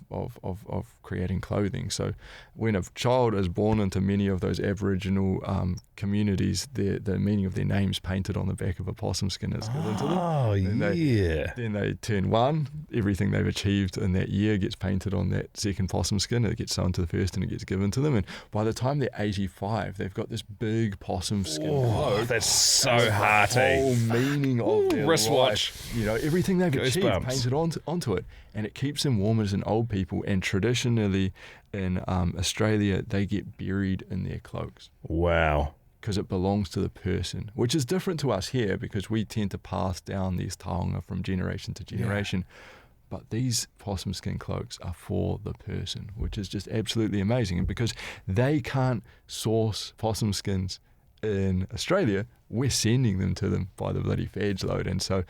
creating clothing. So when a child is born into many of those Aboriginal communities, the meaning of their names painted on the back of a possum skin is given to them. Oh, Then they turn 1. Everything they've achieved in that year gets painted on that second possum skin. It gets sewn to the first and it gets given to them. And by the time they're 85, they've got this big possum skin cloak. That's so The hearty. whole meaning of their wristwatch. life. You know, everything they've achieved Goosebumps. painted onto it. And it keeps them warm as an old people. And traditionally in Australia, they get buried in their cloaks Wow. because it belongs to the person, which is different to us here because we tend to pass down these taonga from generation to generation. But these possum skin cloaks are for the person, which is just absolutely amazing. And because they can't source possum skins in Australia, we're sending them to them by the bloody fadge load. And so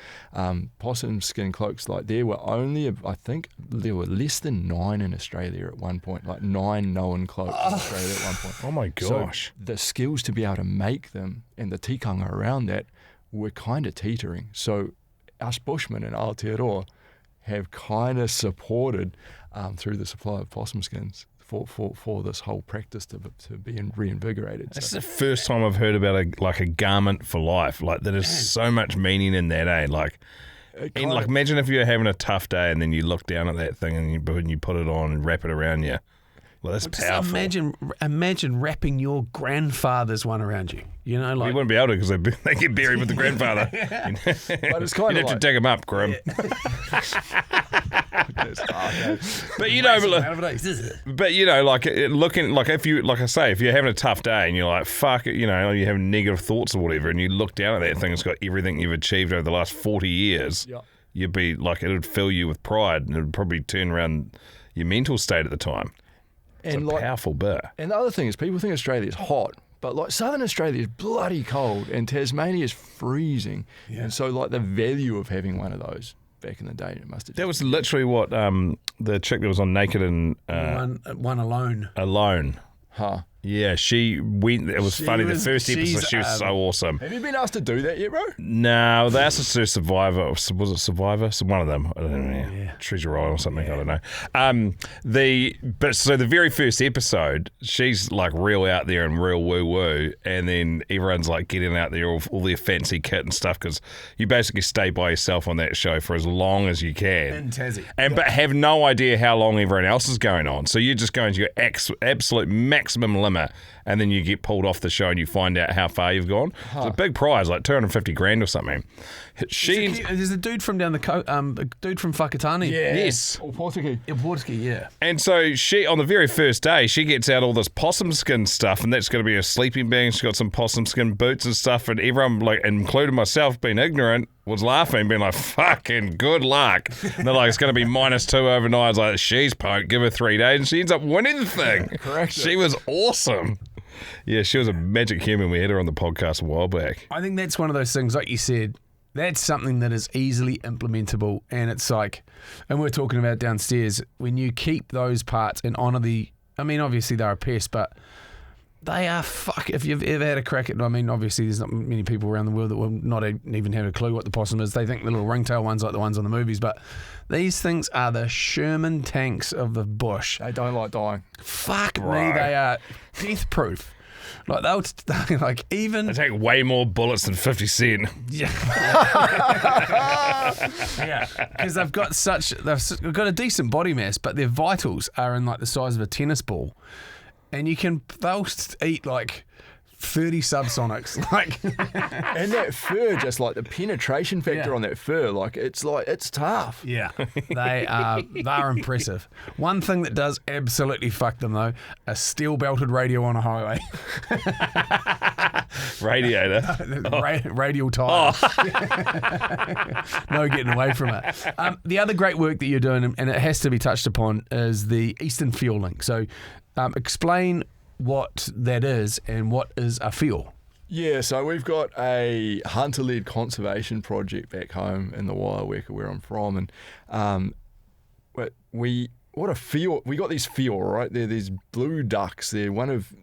possum skin cloaks, like there were only, I think there were less than 9 in Australia at one point, like 9 known cloaks in Australia at one point. Oh my gosh. So the skills to be able to make them and the tikanga around that were kind of teetering. So us Bushmen in Aotearoa have kind of supported through the supply of possum skins for this whole practice to be reinvigorated. That's So, the first time I've heard about a garment for life. Like there's so much meaning in that, eh? Like, and like imagine if you're having a tough day and then you look down at that thing and you put it on and wrap it around you. Well, that's powerful. Imagine wrapping your grandfather's one around you. You know, like you wouldn't be able to because they get buried with the grandfather. but it's kind You'd of have to dig him up, Grim. But you know, like looking, like if you, like I say, if you're having a tough day and you're like, fuck it, you know, you're having negative thoughts or whatever, and you look down at that thing, it's got everything you've achieved over the last 40 years. Yeah. You'd be like, it would fill you with pride, and it would probably turn around your mental state at the time. It's And a like- powerful bit. And the other thing is, people think Australia is hot, but like Southern Australia is bloody cold, and Tasmania is freezing. And so, like, the value of having one of those back in the day, it must have. That was literally what the chick that was on Naked and one alone. Alone. Huh. Yeah, she went. It was funny. The first episode, she was so awesome. Have you been asked to do that yet, bro? No, they asked us to do Survivor. Was it Survivor? So one of them. I don't know. Treasure Island or something. I don't know. So the very first episode, she's like real out there and real woo woo, and then everyone's like getting out there all their fancy kit and stuff because you basically stay by yourself on that show for as long as you can. In Tassie. But have no idea how long everyone else is going on. So you're just going to your absolute maximum limit, and then you get pulled off the show and you find out how far you've gone. It's a big prize, like 250 grand or something. There's a dude from down the coast, a dude from Whakatane. Yes. Or Portuguese. Portuguese, yeah. And so she, on the very first day, she gets out all this possum skin stuff, and that's going to be a sleeping bag. She's got some possum skin boots and stuff, and everyone, like, including myself, being ignorant, was laughing, being like, fucking good luck. And they're like, it's going to be -2 overnight. I was like, she's poked, give her 3 days, and she ends up winning the thing. Correct. She was awesome. Yeah, she was a magic human. We had her on the podcast a while back. I think that's one of those things, like you said, that's something that is easily implementable. And it's like, and we're talking about downstairs, when you keep those parts and honour obviously they're a pest, but they are if you've ever had a crack at, obviously there's not many people around the world that will not even have a clue what the possum is. They think the little ringtail ones like the ones on the movies, but these things are the Sherman tanks of the bush. They don't like dying. Fuck Right. me, they are death proof. Like they'll like even They take way more bullets than 50 Cent. yeah, because they've got a decent body mass, but their vitals are in like the size of a tennis ball, and they'll eat like 30 subsonics, like. And that fur, just like the penetration factor on that fur, it's tough. Yeah, they are impressive. One thing that does absolutely fuck them though, a steel belted radio on a highway. Radiator. Radial tires. No getting away from it. The other great work that you're doing, and it has to be touched upon, is the Eastern Fueling. So explain what that is and what is a fuel. Yeah, so we've got a hunter-led conservation project back home in the Waiweka where I'm from, and we got these fuel, right? They're these blue ducks. They're one of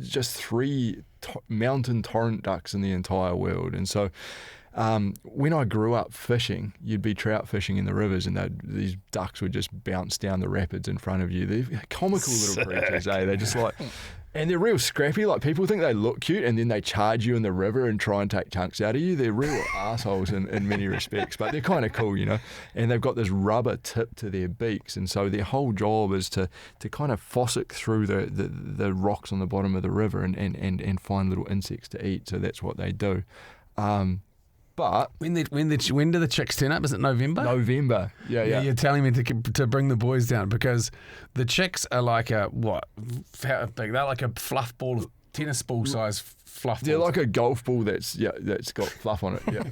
just 3 mountain torrent ducks in the entire world, and so when I grew up fishing, you'd be trout fishing in the rivers, and these ducks would just bounce down the rapids in front of you. They're comical little creatures, eh? They're just like, and they're real scrappy. Like, people think they look cute, and then they charge you in the river and try and take chunks out of you. They're real assholes in many respects, but they're kind of cool, you know. And they've got this rubber tip to their beaks, and so their whole job is to kind of fossick through the rocks on the bottom of the river and find little insects to eat. So that's what they do. But When do the chicks turn up? Is it November? November, yeah. You're telling me to bring the boys down, because the chicks are like how big? They're like a fluff ball, tennis ball size fluff They're balls. like a golf ball that's got fluff on it. Yeah.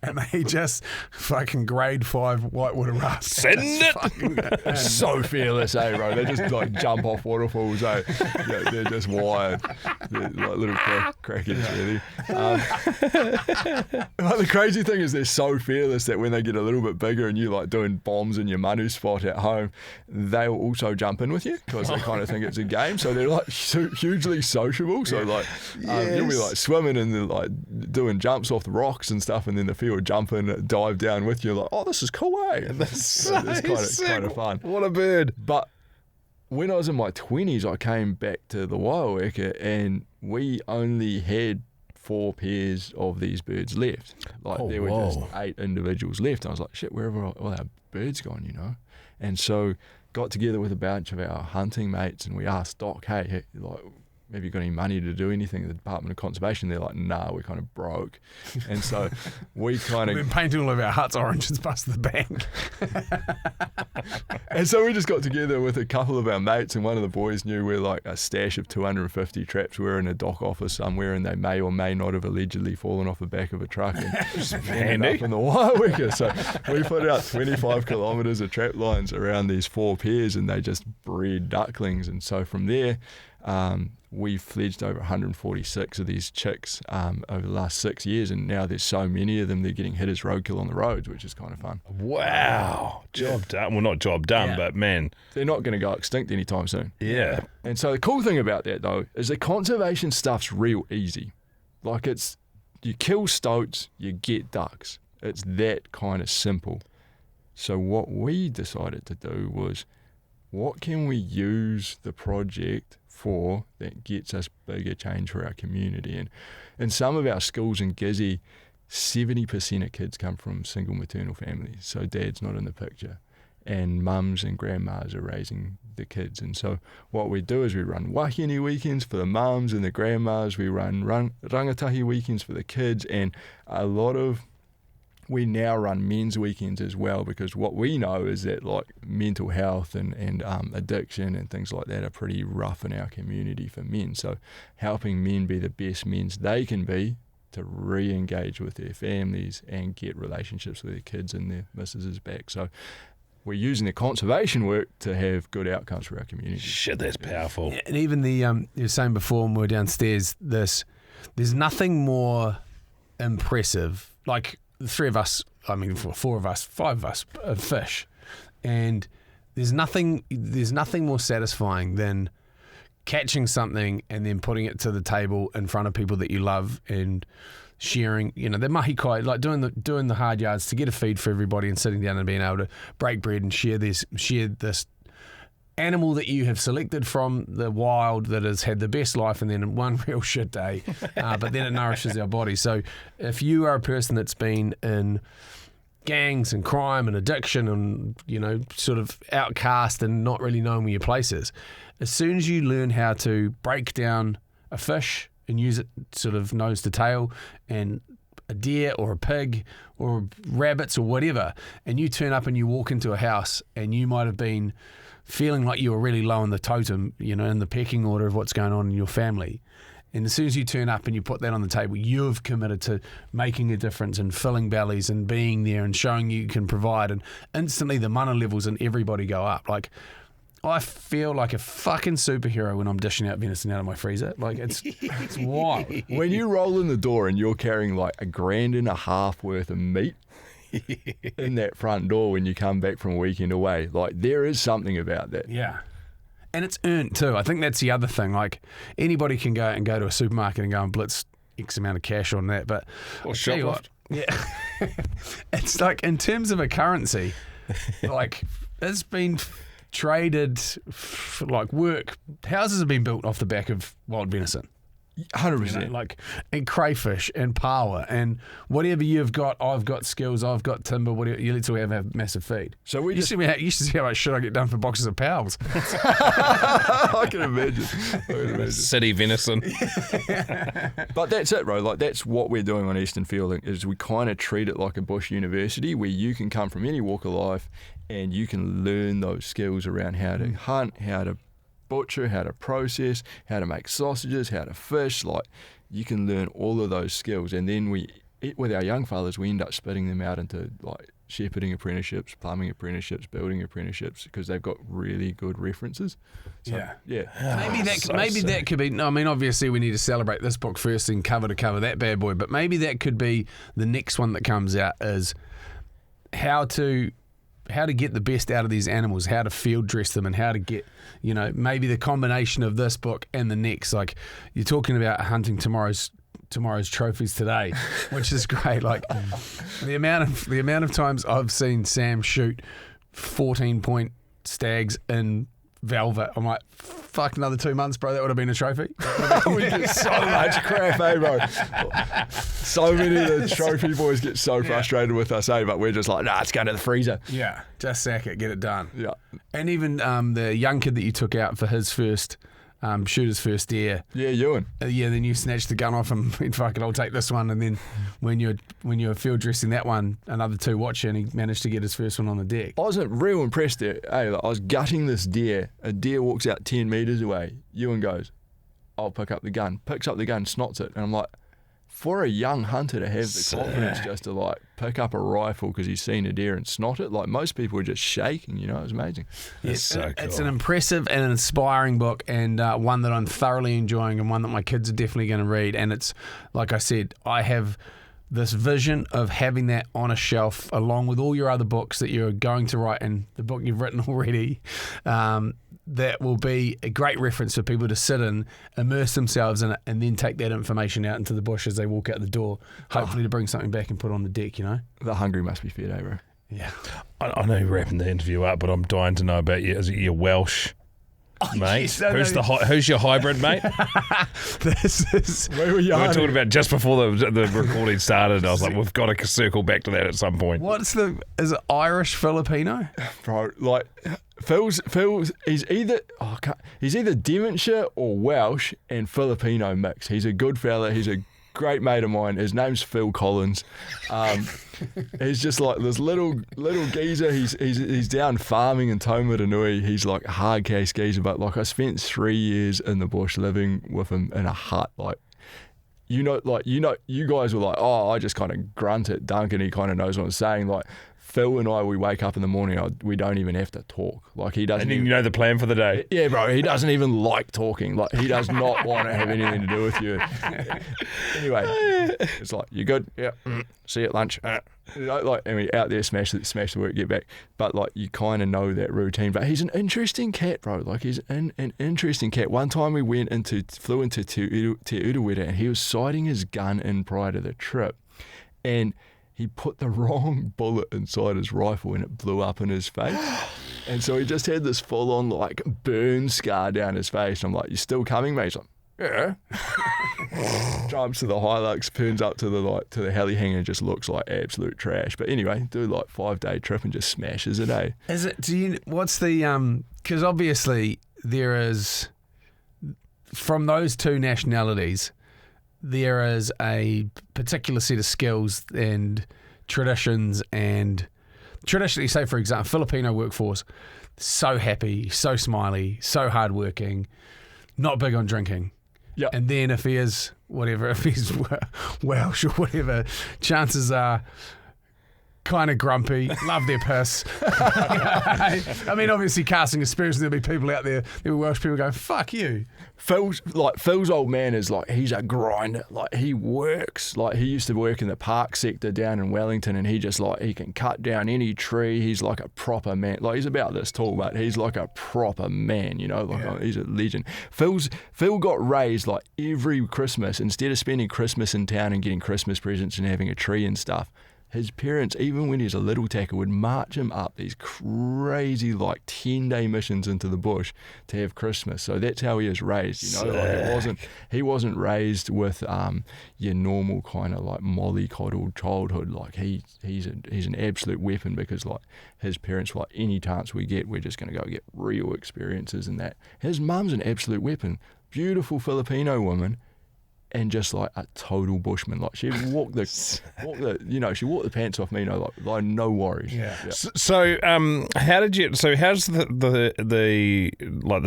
And they just fucking grade 5 whitewater rafts. Send it! So fearless, eh, bro? They just like jump off waterfalls, eh? Yeah, they're just wired. They're like little crackers, really. But the crazy thing is they're so fearless that when they get a little bit bigger and you're like doing bombs in your manu spot at home, they'll also jump in with you because they kind of think it's a game. So they're like hugely sociable. So like you'll be like swimming and they're like doing jumps off the rocks and stuff, and then the field will jump in, dive down with you. Like, oh, this is cool, eh? That's so it's kind of fun. What a bird. But when I was in my 20s, I came back to the Waiaweka and we only had 4 pairs of these birds left. There were just 8 individuals left. I was like, shit, wherever all our birds gone, you know? And so got together with a bunch of our hunting mates and we asked Doc, hey, like, have you got any money to do anything at the Department of Conservation? They're like, nah, we're kind of broke. And so we kind of... We've been painting all of our huts orange and bust the bank. And so we just got together with a couple of our mates and one of the boys knew where like a stash of 250 traps were in a dock office somewhere and they may or may not have allegedly fallen off the back of a truck and ended up in the Waiaweka. So we put out 25 kilometres of trap lines around these 4 pairs and they just bred ducklings. And so from there... we fledged over 146 of these chicks over the last 6 years, and now there's so many of them they're getting hit as roadkill on the roads, which is kind of fun. Wow. Job done. Well, not job done, but man. They're not going to go extinct anytime soon. Yeah. And so the cool thing about that, though, is the conservation stuff's real easy. Like it's, you kill stoats, you get ducks. It's that kind of simple. So what we decided to do was, what can we use the project for that gets us bigger change for our community? And in some of our schools in Gizzy, 70% of kids come from single maternal families, so dad's not in the picture, and mums and grandmas are raising the kids. And so what we do is we run wahine weekends for the mums and the grandmas, we run rangatahi weekends for the kids, and we now run men's weekends as well, because what we know is that like mental health and addiction and things like that are pretty rough in our community for men. So helping men be the best men they can be to re-engage with their families and get relationships with their kids and their missuses back. So we're using the conservation work to have good outcomes for our community. Shit, that's powerful. And even the you were saying before when we were downstairs, there's nothing more impressive. Like the 3 of us, 4 of us, 5 of us fish, and there's nothing more satisfying than catching something and then putting it to the table in front of people that you love and sharing, the mahi kai, like doing the hard yards to get a feed for everybody and sitting down and being able to break bread and share this animal that you have selected from the wild that has had the best life and then one real shit day, but then it nourishes our body. So if you are a person that's been in gangs and crime and addiction and, sort of outcast and not really knowing where your place is, as soon as you learn how to break down a fish and use it sort of nose to tail and a deer or a pig or rabbits or whatever, and you turn up and you walk into a house and you might have been feeling like you were really low in the totem, in the pecking order of what's going on in your family. And as soon as you turn up and you put that on the table, you've committed to making a difference and filling bellies and being there and showing you can provide. And instantly the mana levels in everybody go up. Like, I feel like a fucking superhero when I'm dishing out venison out of my freezer. Like, it's wild. When you roll in the door and you're carrying like $1,500 worth of meat in that front door when you come back from a weekend away, like there is something about that. Yeah. And it's earned too. I think that's the other thing. Like anybody can go to a supermarket and go and blitz X amount of cash on that. But or shoplift. Yeah. It's like in terms of a currency, like it's been traded like work. Houses have been built off the back of wild venison. 100%. And crayfish and power and whatever you've got, I've got skills, I've got timber, whatever. Let's all have a massive feed. So you should see how much shit I get done for boxes of pals. I can imagine. City venison. But that's it, bro. Like that's what we're doing on Eastern Field is we kind of treat it like a bush university where you can come from any walk of life and you can learn those skills around how to hunt, how to butcher, how to process, how to make sausages, how to fish. Like you can learn all of those skills, and then with our young fellas, we end up spitting them out into like shepherding apprenticeships, plumbing apprenticeships, building apprenticeships, because they've got really good references. So, yeah. Maybe that could be. I mean, obviously we need to celebrate this book first and cover to cover that bad boy, but maybe that could be the next one that comes out is how to get the best out of these animals, how to field dress them, and how to get, maybe the combination of this book and the next. Like you're talking about hunting tomorrow's trophies today, which is great. Like the amount of times I've seen Sam shoot 14-point stags in velvet. I'm like, fuck, another 2 months, bro. That would have been a trophy. We get so much crap, bro. So many of the trophy boys get so frustrated with us, but we're just like, nah, it's going to the freezer. Yeah, just sack it, get it done. Yeah. And even the young kid that you took out for his first shooter's first dare. Yeah, Ewan. Then you snatched the gun off him and fuck it, I'll take this one. And then when you were field dressing that one, another two watch you, and he managed to get his first one on the deck. I wasn't real impressed there. Hey, like, I was gutting this deer. A deer walks out 10 metres away. Ewan goes, I'll pick up the gun. Picks up the gun, snots it. And I'm like, for a young hunter to have the confidence just to like pick up a rifle because he's seen a deer and snot it, like most people were just shaking, it was amazing. It's so cool. It's an impressive and an inspiring book, and one that I'm thoroughly enjoying, and one that my kids are definitely going to read. And it's, like I said, I have this vision of having that on a shelf along with all your other books that you're going to write and the book you've written already. That will be a great reference for people to sit in, immerse themselves in it, and then take that information out into the bush as they walk out the door, hopefully to bring something back and put on the deck, The hungry must be fed, bro. Yeah. I know you're wrapping the interview up, but I'm dying to know about you. Is it your Welsh, mate? Yes, who's your hybrid, mate? This is... We were We were talking about just before the recording started. I was like, we've got to circle back to that at some point. Is it Irish Filipino? Bro, like... Phil's he's either Devonshire or Welsh and Filipino mix. He's a good fella. He's a great mate of mine. His name's Phil Collins. He's just like this little geezer. He's down farming in Taumarunui. He's like a hard case geezer. But like I spent 3 years in the bush living with him in a hut. Like you guys were like, oh, I just kind of grunt at Dunc and he kind of knows what I'm saying. Like. Phil and I, we wake up in the morning, we don't even have to talk. Like he doesn't. And you know the plan for the day. Yeah, bro. He doesn't even like talking. Like he does not want to have anything to do with you. Anyway, it's like you good? Yeah. See you at lunch. And we out there smash the work, get back. But like you kind of know that routine. But he's an interesting cat, bro. Like he's an interesting cat. One time we flew into Te Urewera and he was sighting his gun in prior to the trip, and he put the wrong bullet inside his rifle and it blew up in his face. And so he just had this full-on like burn scar down his face. I'm like, you still coming, mate? He's like, yeah. Jumps to the Hilux, turns up to the heli hangar and just looks like absolute trash. But anyway, do like 5-day trip and just smashes it, eh? Is it? What's the? Because obviously there is, from those two nationalities, there is a particular set of skills and traditions, and traditionally, say for example, Filipino workforce, so happy, so smiley, so hardworking, not big on drinking. Yeah. And then if he's Welsh or whatever, chances are kind of grumpy, love their piss. I mean, obviously casting aspersions, there'll be people out there, there were Welsh people going, fuck you. Phil's old man is like, he's a grinder. Like he works. Like he used to work in the park sector down in Wellington, and he can cut down any tree. He's like a proper man. Like he's about this tall, but he's like a proper man, he's a legend. Phil got raised like every Christmas, instead of spending Christmas in town and getting Christmas presents and having a tree and stuff, his parents, even when he's a little tacker, would march him up these crazy, like 10-day missions into the bush to have Christmas. So that's how he was raised. He wasn't raised with your normal kind of like mollycoddled childhood. Like he's an absolute weapon, because like his parents were like, any chance we get, we're just going to go get real experiences and that. His mum's an absolute weapon, beautiful Filipino woman. And just like a total bushman, like she walked the pants off me, like no worries. Yeah. So, how's the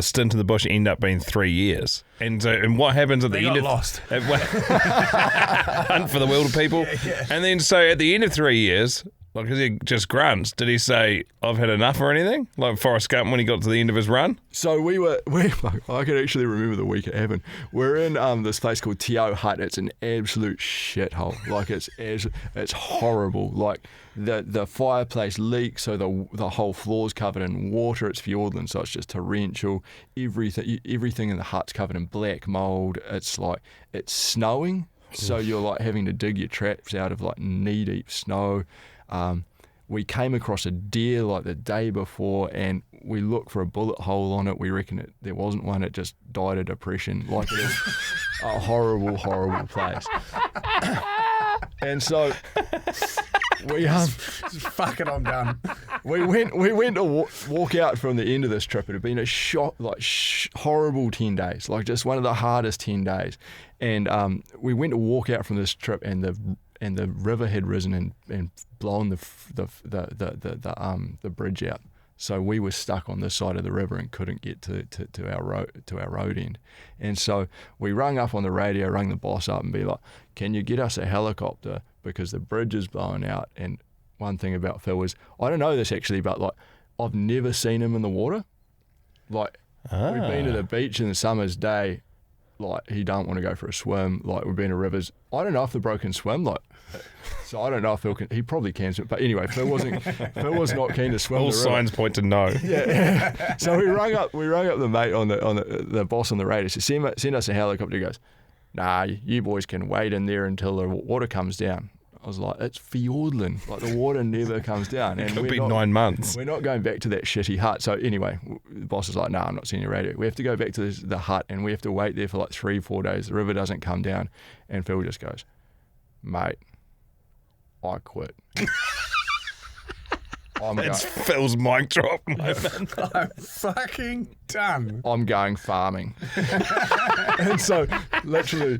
stint in the bush end up being 3 years? And what happens at the end of lost? Hunt for the wilder people. Yeah. And then so at the end of 3 years, like, because he just grunts, did he say, I've had enough or anything? Like Forrest Gump when he got to the end of his run? So I can actually remember the week it happened. We're in this place called Teo Hut. It's an absolute shithole. Like it's horrible. Like the fireplace leaks, so the whole floor's covered in water. It's Fiordland, so it's just torrential. Everything in the hut's covered in black mould. It's like, it's snowing, so you're like having to dig your traps out of like knee-deep snow. we came across a deer like the day before, and we looked for a bullet hole on it. We reckon there wasn't one. It just died of depression. Like, it is a horrible, horrible place. And so we Fuck it, I'm done. we went to walk out from the end of this trip. It had been a horrible 10 days, like just one of the hardest 10 days. And we went to walk out from this trip, and the river had risen and blown the bridge out. So we were stuck on this side of the river and couldn't get to our road end. And so we rung up on the radio, rung the boss up and be like, can you get us a helicopter because the bridge is blowing out? And one thing about Phil is, I don't know this actually, but like, I've never seen him in the water. Like, we've been to the beach in the summer's day, like, he don't want to go for a swim. Like, we've been to rivers. I don't know if the bro can swim. Like, so I don't know if Phil can. He probably can swim. But anyway, Phil was not keen to swim. All signs point to no. Yeah. So we rung up the mate on the boss on the radio. So send us a helicopter. He goes, nah, you boys can wait in there until the water comes down. I was like, it's Fiordland. Like, the water never comes down. And It could be 9 months. We're not going back to that shitty hut. So anyway, the boss is like, no, I'm not sending you radio. We have to go back to the hut, and we have to wait there for like 3-4 days. The river doesn't come down. And Phil just goes, mate, I quit. It's Phil's mic drop moment. I'm fucking done. I'm going farming. And so, literally,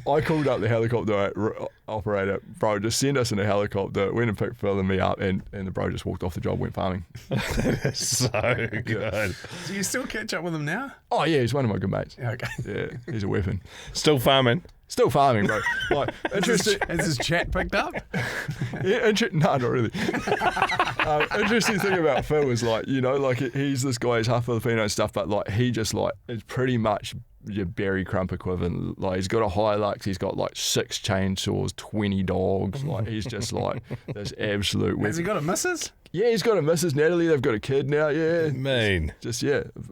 I called up the helicopter operator, bro, just send us in a helicopter, went and picked Phil and me up, and the bro just walked off the job, went farming. So good. Do you still catch up with him now? Oh, yeah, he's one of my good mates. Okay. Yeah, he's a weapon. Still farming. Still farming, bro. Like, interesting. Has his chat picked up? Yeah, no, not really. Interesting thing about Phil is, like, you know, like, he's this guy, he's half Filipino and stuff, but like, he just like is pretty much your Barry Crump equivalent. Like, he's got a Hilux, he's got like 6 chainsaws, 20 dogs. Like, he's just like this absolute. Has he got a missus? Yeah, he's got a missus, Natalie. They've got a kid now. Yeah, Mean. just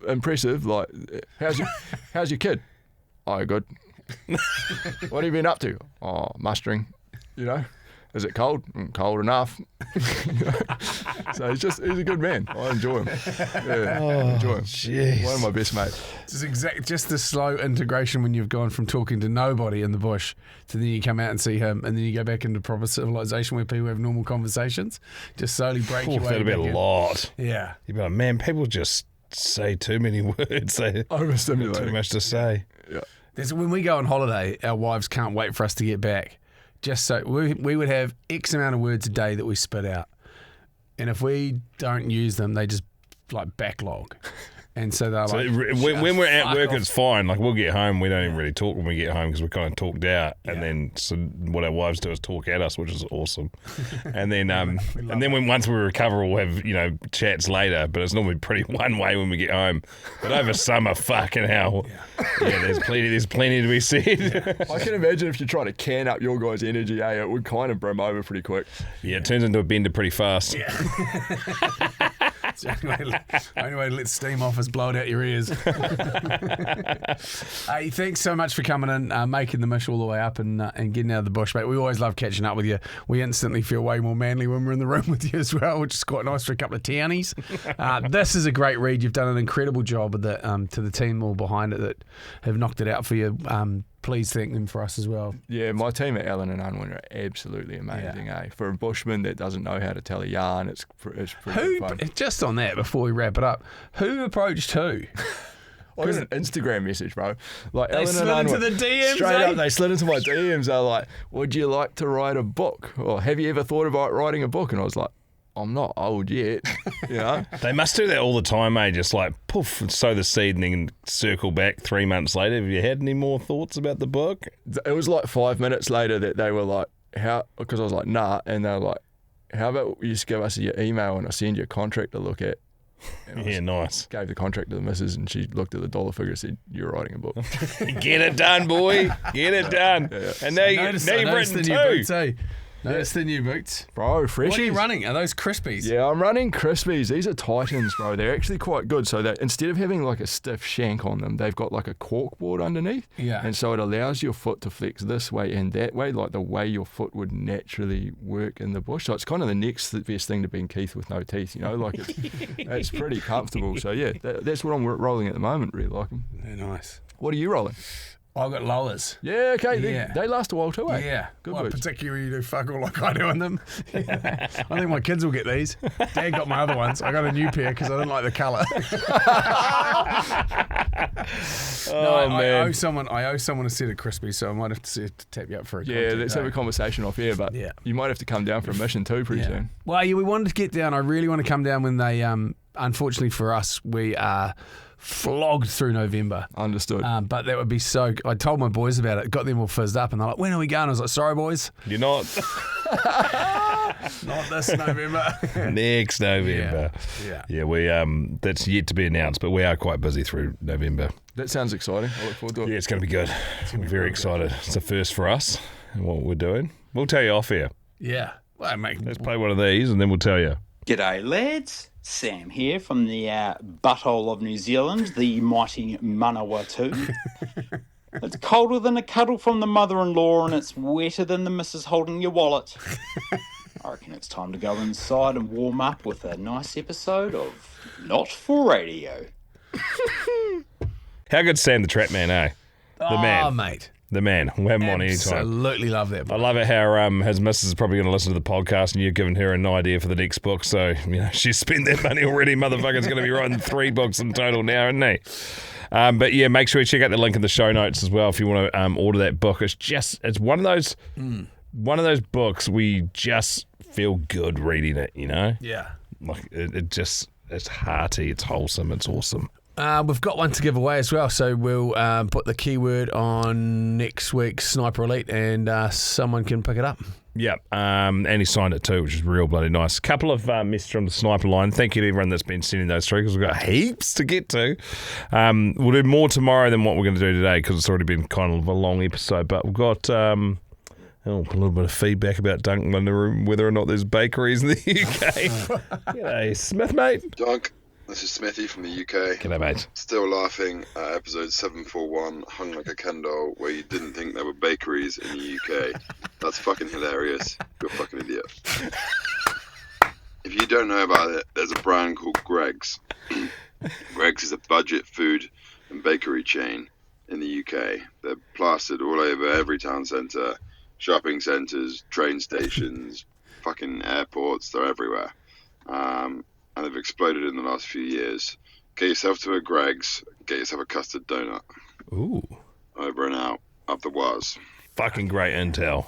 impressive. Like, how's your kid? Oh, good. What have you been up to? Oh, mustering. You know, is it cold? Cold enough. You know? So he's a good man. I enjoy him. Yeah, I enjoy him. Jeez. One of my best mates. It's just the slow integration when you've gone from talking to nobody in the bush to then you come out and see him, and then you go back into proper civilization where people have normal conversations. Just slowly break your way That'd be a back in. lot. Yeah. You'd be like, man, people just say too many words. They Overstimulating. too much to say. Yeah. When we go on holiday, our wives can't wait for us to get back. Just so we would have X amount of words a day that we spit out, and if we don't use them, they just like backlog. And so they're like, when we're at work, off. it's fine. Like, we'll get home, we don't even really talk when we get home because we're kind of talked out. And then so what our wives do is talk at us, which is awesome. And then once we recover, we'll have, you know, chats later. But it's normally pretty one way when we get home. But over summer, fucking hell, yeah, there's plenty to be said. I can imagine if you try to can up your guys' energy, it would kind of brim over pretty quick. Yeah, it turns into a bender pretty fast. Yeah. It's the only way to let steam off is blow it out your ears. Hey, thanks so much for coming in, making the mish all the way up and getting out of the bush, mate. We always love catching up with you. We instantly feel way more manly when we're in the room with you as well, which is quite nice for a couple of townies. This is a great read. You've done an incredible job with it, to the team all behind it that have knocked it out for you. Please thank them for us as well. Yeah, my team at Allen and Unwin are absolutely amazing, For a bushman that doesn't know how to tell a yarn, it's pretty fun. Just on that, before we wrap it up, who approached who? I got an Instagram message, bro. Like, They Allen slid and into Unwin, the DMs, straight eh? up, they slid into my DMs. They're like, would you like to write a book? Or have you ever thought about writing a book? And I was like, I'm not old yet, you know. They must do that all the time, mate. Just like poof, sow the seed and then circle back 3 months later. Have you had any more thoughts about the book? It was like 5 minutes later that they were like, how? Because I was like, nah, and they were like, how about you just give us your email and I'll send you a contract to look at. And Yeah, nice. Gave the contract to the missus and she looked at the dollar figure and said, you're writing a book. Get it done, boy. Get it done. Yeah. And now you've written two. No, it's the new boots. Bro, Freshies. What are you running? Are those Crispies? Yeah, I'm running Crispies. These are Titans, bro. They're actually quite good. So that instead of having like a stiff shank on them, they've got like a cork board underneath. Yeah. And so it allows your foot to flex this way and that way, like the way your foot would naturally work in the bush. So it's kind of the next best thing to being Keith with no teeth, you know? Like it's pretty comfortable. So yeah, that's what I'm rolling at the moment. Really like them. They're nice. What are you rolling? I've got lowers. Yeah, okay. Yeah. They last a while too, eh? Yeah. Good well, boots. particularly you do fuck all like I do in them. I think my kids will get these. Dad got my other ones. I got a new pair because I didn't like the colour. I owe someone a set of Crispies, so I might have to tap you up for a Yeah, let's have a conversation off air, but you might have to come down for a mission too pretty soon. Well, yeah, we wanted to get down. I really want to come down when they, unfortunately for us, we are flogged through November. Understood. But that would be so... I told my boys about it, got them all fizzed up, and they're like, when are we going? I was like, sorry, boys. You're not. Not this November. Next November. Yeah, we that's yet to be announced, but we are quite busy through November. That sounds exciting. I look forward to it. Yeah, it's going to be good. I'm very excited. It's a first for us and what we're doing. We'll tell you off here. Yeah. Well, mate. Let's play one of these and then we'll tell you. G'day, lads. Sam here from the butthole of New Zealand, the mighty Manawatu. It's colder than a cuddle from the mother-in-law and it's wetter than the missus holding your wallet. I reckon it's time to go inside and warm up with a nice episode of Not For Radio. How good's Sam the Trap Man, eh? The man. Oh, mate. The man. We'll have him on anytime. Absolutely love that book. I love it how his missus is probably going to listen to the podcast and you've given her an idea for the next book. So, she's spent that money already. Motherfucker's going to be writing 3 books in total now, isn't he? But yeah, make sure you check out the link in the show notes as well if you want to order that book. It's one of those books we just feel good reading it, you know? Yeah. Like it's hearty, it's wholesome, it's awesome. We've got one to give away as well, so we'll put the keyword on next week's Sniper Elite and someone can pick it up. Yeah, and he signed it too, which is real bloody nice. A couple of messages from the Sniper line. Thank you to everyone that's been sending those through because we've got heaps to get to. We'll do more tomorrow than what we're going to do today because it's already been kind of a long episode, but we've got a little bit of feedback about Dunc wondering whether or not there's bakeries in the UK. G'day, Smith, mate. Dunc, this is Smithy from the UK. G'day, mate. Still laughing at episode 741, Hung Like a Ken Doll, where you didn't think there were bakeries in the UK. That's fucking hilarious. You're a fucking idiot. If you don't know about it, there's a brand called Greggs. Greggs is a budget food and bakery chain in the UK. They're plastered all over every town centre, shopping centres, train stations, fucking airports. They're everywhere. And they've exploded in the last few years. Get yourself to a Greggs, get yourself a custard donut. Ooh. Over and out, up the waz. Fucking great intel.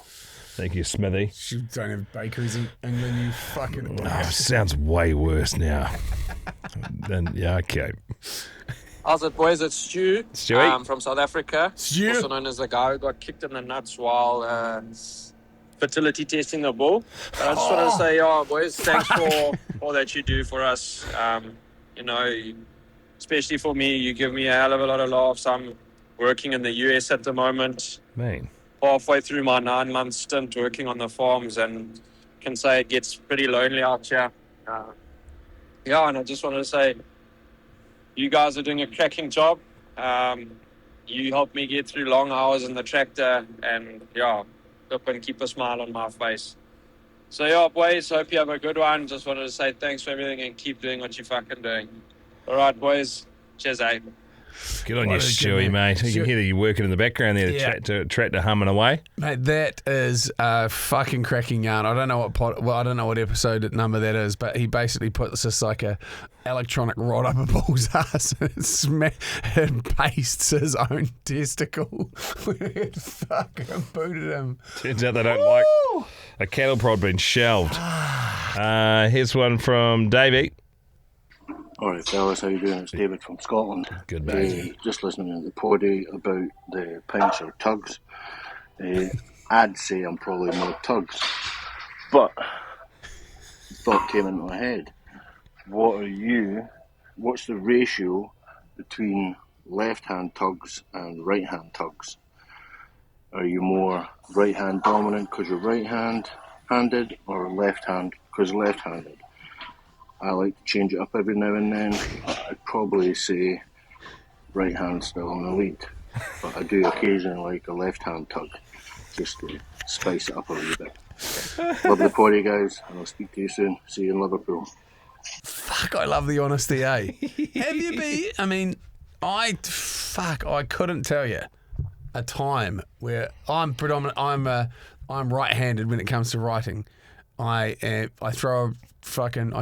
Thank you, Smithy. You don't have bakeries in England, you fucking... Oh, sounds way worse now. Then yeah, okay. How's it, boys? It's Stu. Stewie. From South Africa. Stu. Also known as the guy who got kicked in the nuts while fertility testing the bull. I just wanted to say, boys, thanks for all that you do for us. Especially for me, you give me a hell of a lot of laughs. I'm working in the US at the moment. Man. Halfway through my 9-month stint working on the farms, and can say it gets pretty lonely out here. And I just wanted to say, you guys are doing a cracking job. You helped me get through long hours in the tractor, and hope and keep a smile on my face. So boys, hope you have a good one. Just wanted to say thanks for everything and keep doing what you're fucking doing. All right, boys. Cheers, eh? Good on you, Stewie, mate. You can hear you working in the background there, the tractor humming away. Mate, that is a fucking cracking yarn. I don't know what episode number that is, but he basically puts this like a electronic rod up a bull's ass and pastes his own testicle. It fucking booted him. Turns out they don't like a cattle prod being shelved. Here's one from Davey. All right, fellas, how you doing? It's David from Scotland. Good, mate. Just listening to the Poddy about the pints or tugs. I'd say I'm probably more tugs, but the thought came into my head. What's the ratio between left-hand tugs and right-hand tugs? Are you more right-hand dominant because you're right-hand, right-handed or left-hand? Because left-handed, I like to change it up every now and then. I'd probably say right hand still in the lead, but I do occasionally like a left-hand tug, just to spice it up a wee bit. Love the Poddy, guys, and I'll speak to you soon. See you in Liverpool. Fuck, I love the honesty, eh? Have you been? I mean, I couldn't tell you a time where I'm right-handed when it comes to writing. I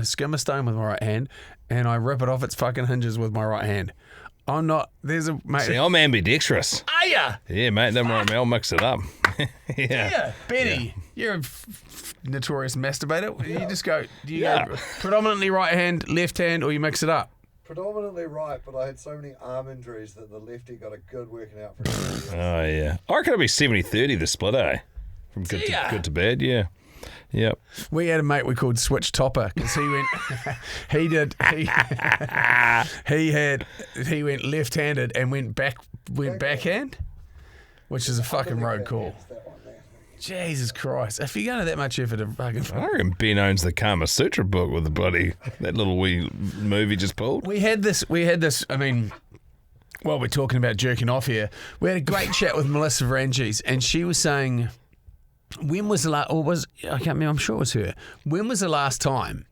skim a stone with my right hand, and I rip it off its fucking hinges with my right hand. I'm not. There's a mate. See, I'm ambidextrous. Are ya? Yeah, mate. Don't worry, mate. I'll mix it up. Yeah, Benny, you're a notorious masturbator. You just go. Do you go predominantly right hand, left hand, or you mix it up? Predominantly right, but I had so many arm injuries that the lefty got a good working out for him. Oh, yeah. I reckon it'll be 70-30 the split, eh? From good to bad, yeah. Yep. We had a mate we called Switch Topper because he went, he went left-handed and went backhand, which is a fucking road call. Jesus Christ! If you're going to that much effort to fucking, I reckon Ben owns the Kama Sutra book with the buddy. That little wee movie just pulled. We had this. I mean, while we're talking about jerking off here, we had a great chat with Melissa Varanges, and she was saying, when was the last? Or was I can't remember. I'm sure it was her. When was the last time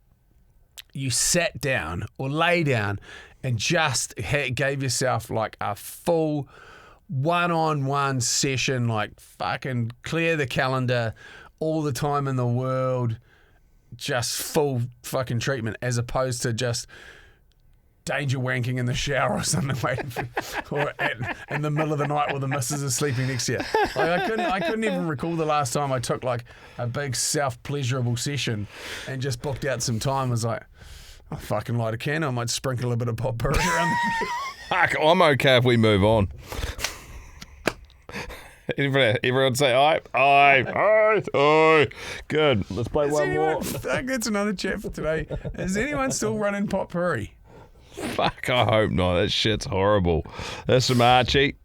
you sat down or lay down and just gave yourself like a full one-on-one session, like fucking clear the calendar, all the time in the world, just full fucking treatment, as opposed to just danger wanking in the shower or something, or in the middle of the night while the missus is sleeping next to you. Like I couldn't even recall the last time I took like a big self-pleasurable session and just booked out some time. I was like, I'll fucking light a candle, I might sprinkle a bit of potpourri around. Fuck, I'm okay if we move on. Everyone say aye. Good. Let's play one more. Fuck, that's another chat for today. Is anyone still running potpourri? Fuck, I hope not. That shit's horrible. That's from Archie.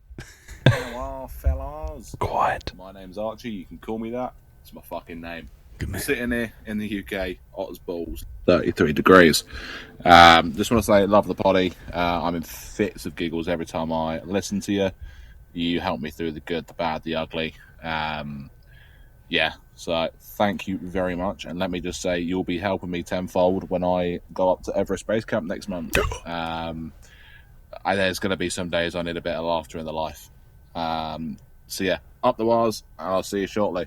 Hello, fellas. Quiet. My name's Archie. You can call me that. It's my fucking name. Good man. Sitting here in the UK, hot as balls, 33 degrees. Just want to say, love the Poddy. I'm in fits of giggles every time I listen to you. You help me through the good, the bad, the ugly. So thank you very much. And let me just say, you'll be helping me tenfold when I go up to Everest Base Camp next month. There's going to be some days I need a bit of laughter in the life. Up the wires, and I'll see you shortly.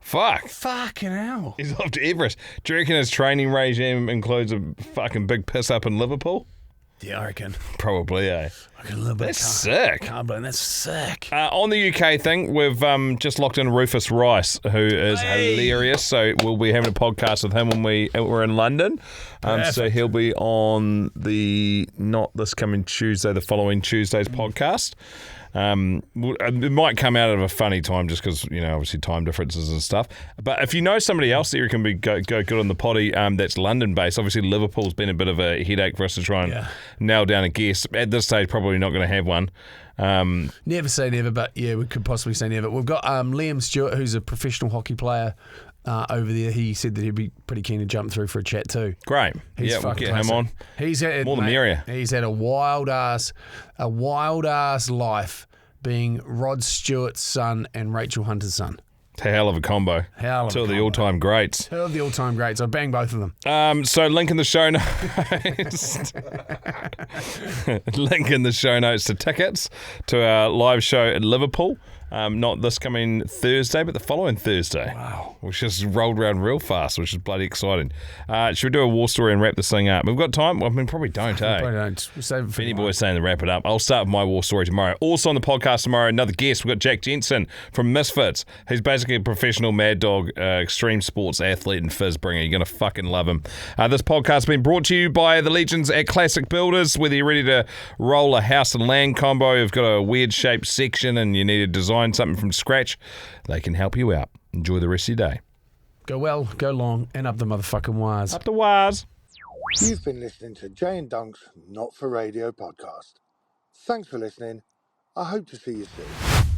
Fucking hell. He's off to Everest. Do you reckon his training regime includes a fucking big piss up in Liverpool? Yeah, I reckon. Probably, eh? That's sick. That's sick. On the UK thing, we've just locked in Rufus Rice, who is hilarious. So we'll be having a podcast with him when we're in London. So he'll be on not this coming Tuesday, the following Tuesday's podcast. It might come out of a funny time just because, obviously time differences and stuff. But if you know somebody else that you can go good on the Poddy that's London-based, obviously Liverpool's been a bit of a headache for us to try and nail down a guest. At this stage, probably not going to have one. Never say never, but yeah, we could possibly say never. We've got Liam Stewart, who's a professional hockey player over there. He said that he'd be pretty keen to jump through for a chat too. Great. We'll get him on. He's had, more the merrier. He's had a wild ass life being Rod Stewart's son and Rachel Hunter's son. It's a hell of a combo. Two of the all-time greats. Two of the all-time greats. I bang both of them. So link in the show notes. Link in the show notes to tickets to our live show at Liverpool. Not this coming Thursday, but the following Thursday. Wow. Which just rolled around real fast, which is bloody exciting. Should we do a war story and wrap this thing up? We've got time? Well, probably don't, eh? Probably don't. We'll save it for Benny Boy's saying to wrap it up. I'll start with my war story tomorrow. Also on the podcast tomorrow, another guest. We've got Jack Jensen from Misfits. He's basically a professional mad dog, extreme sports athlete and fizz bringer. You're going to fucking love him. This podcast has been brought to you by the legends at Classic Builders. Whether you're ready to roll a house and land combo, you've got a weird shaped section and you need to design something from scratch, they can help you out. Enjoy the rest of your day. Go well, go long, and up the motherfucking wires. Up the wires. You've been listening to Jay and Dunc's Not For Radio podcast. Thanks for listening. I hope to see you soon.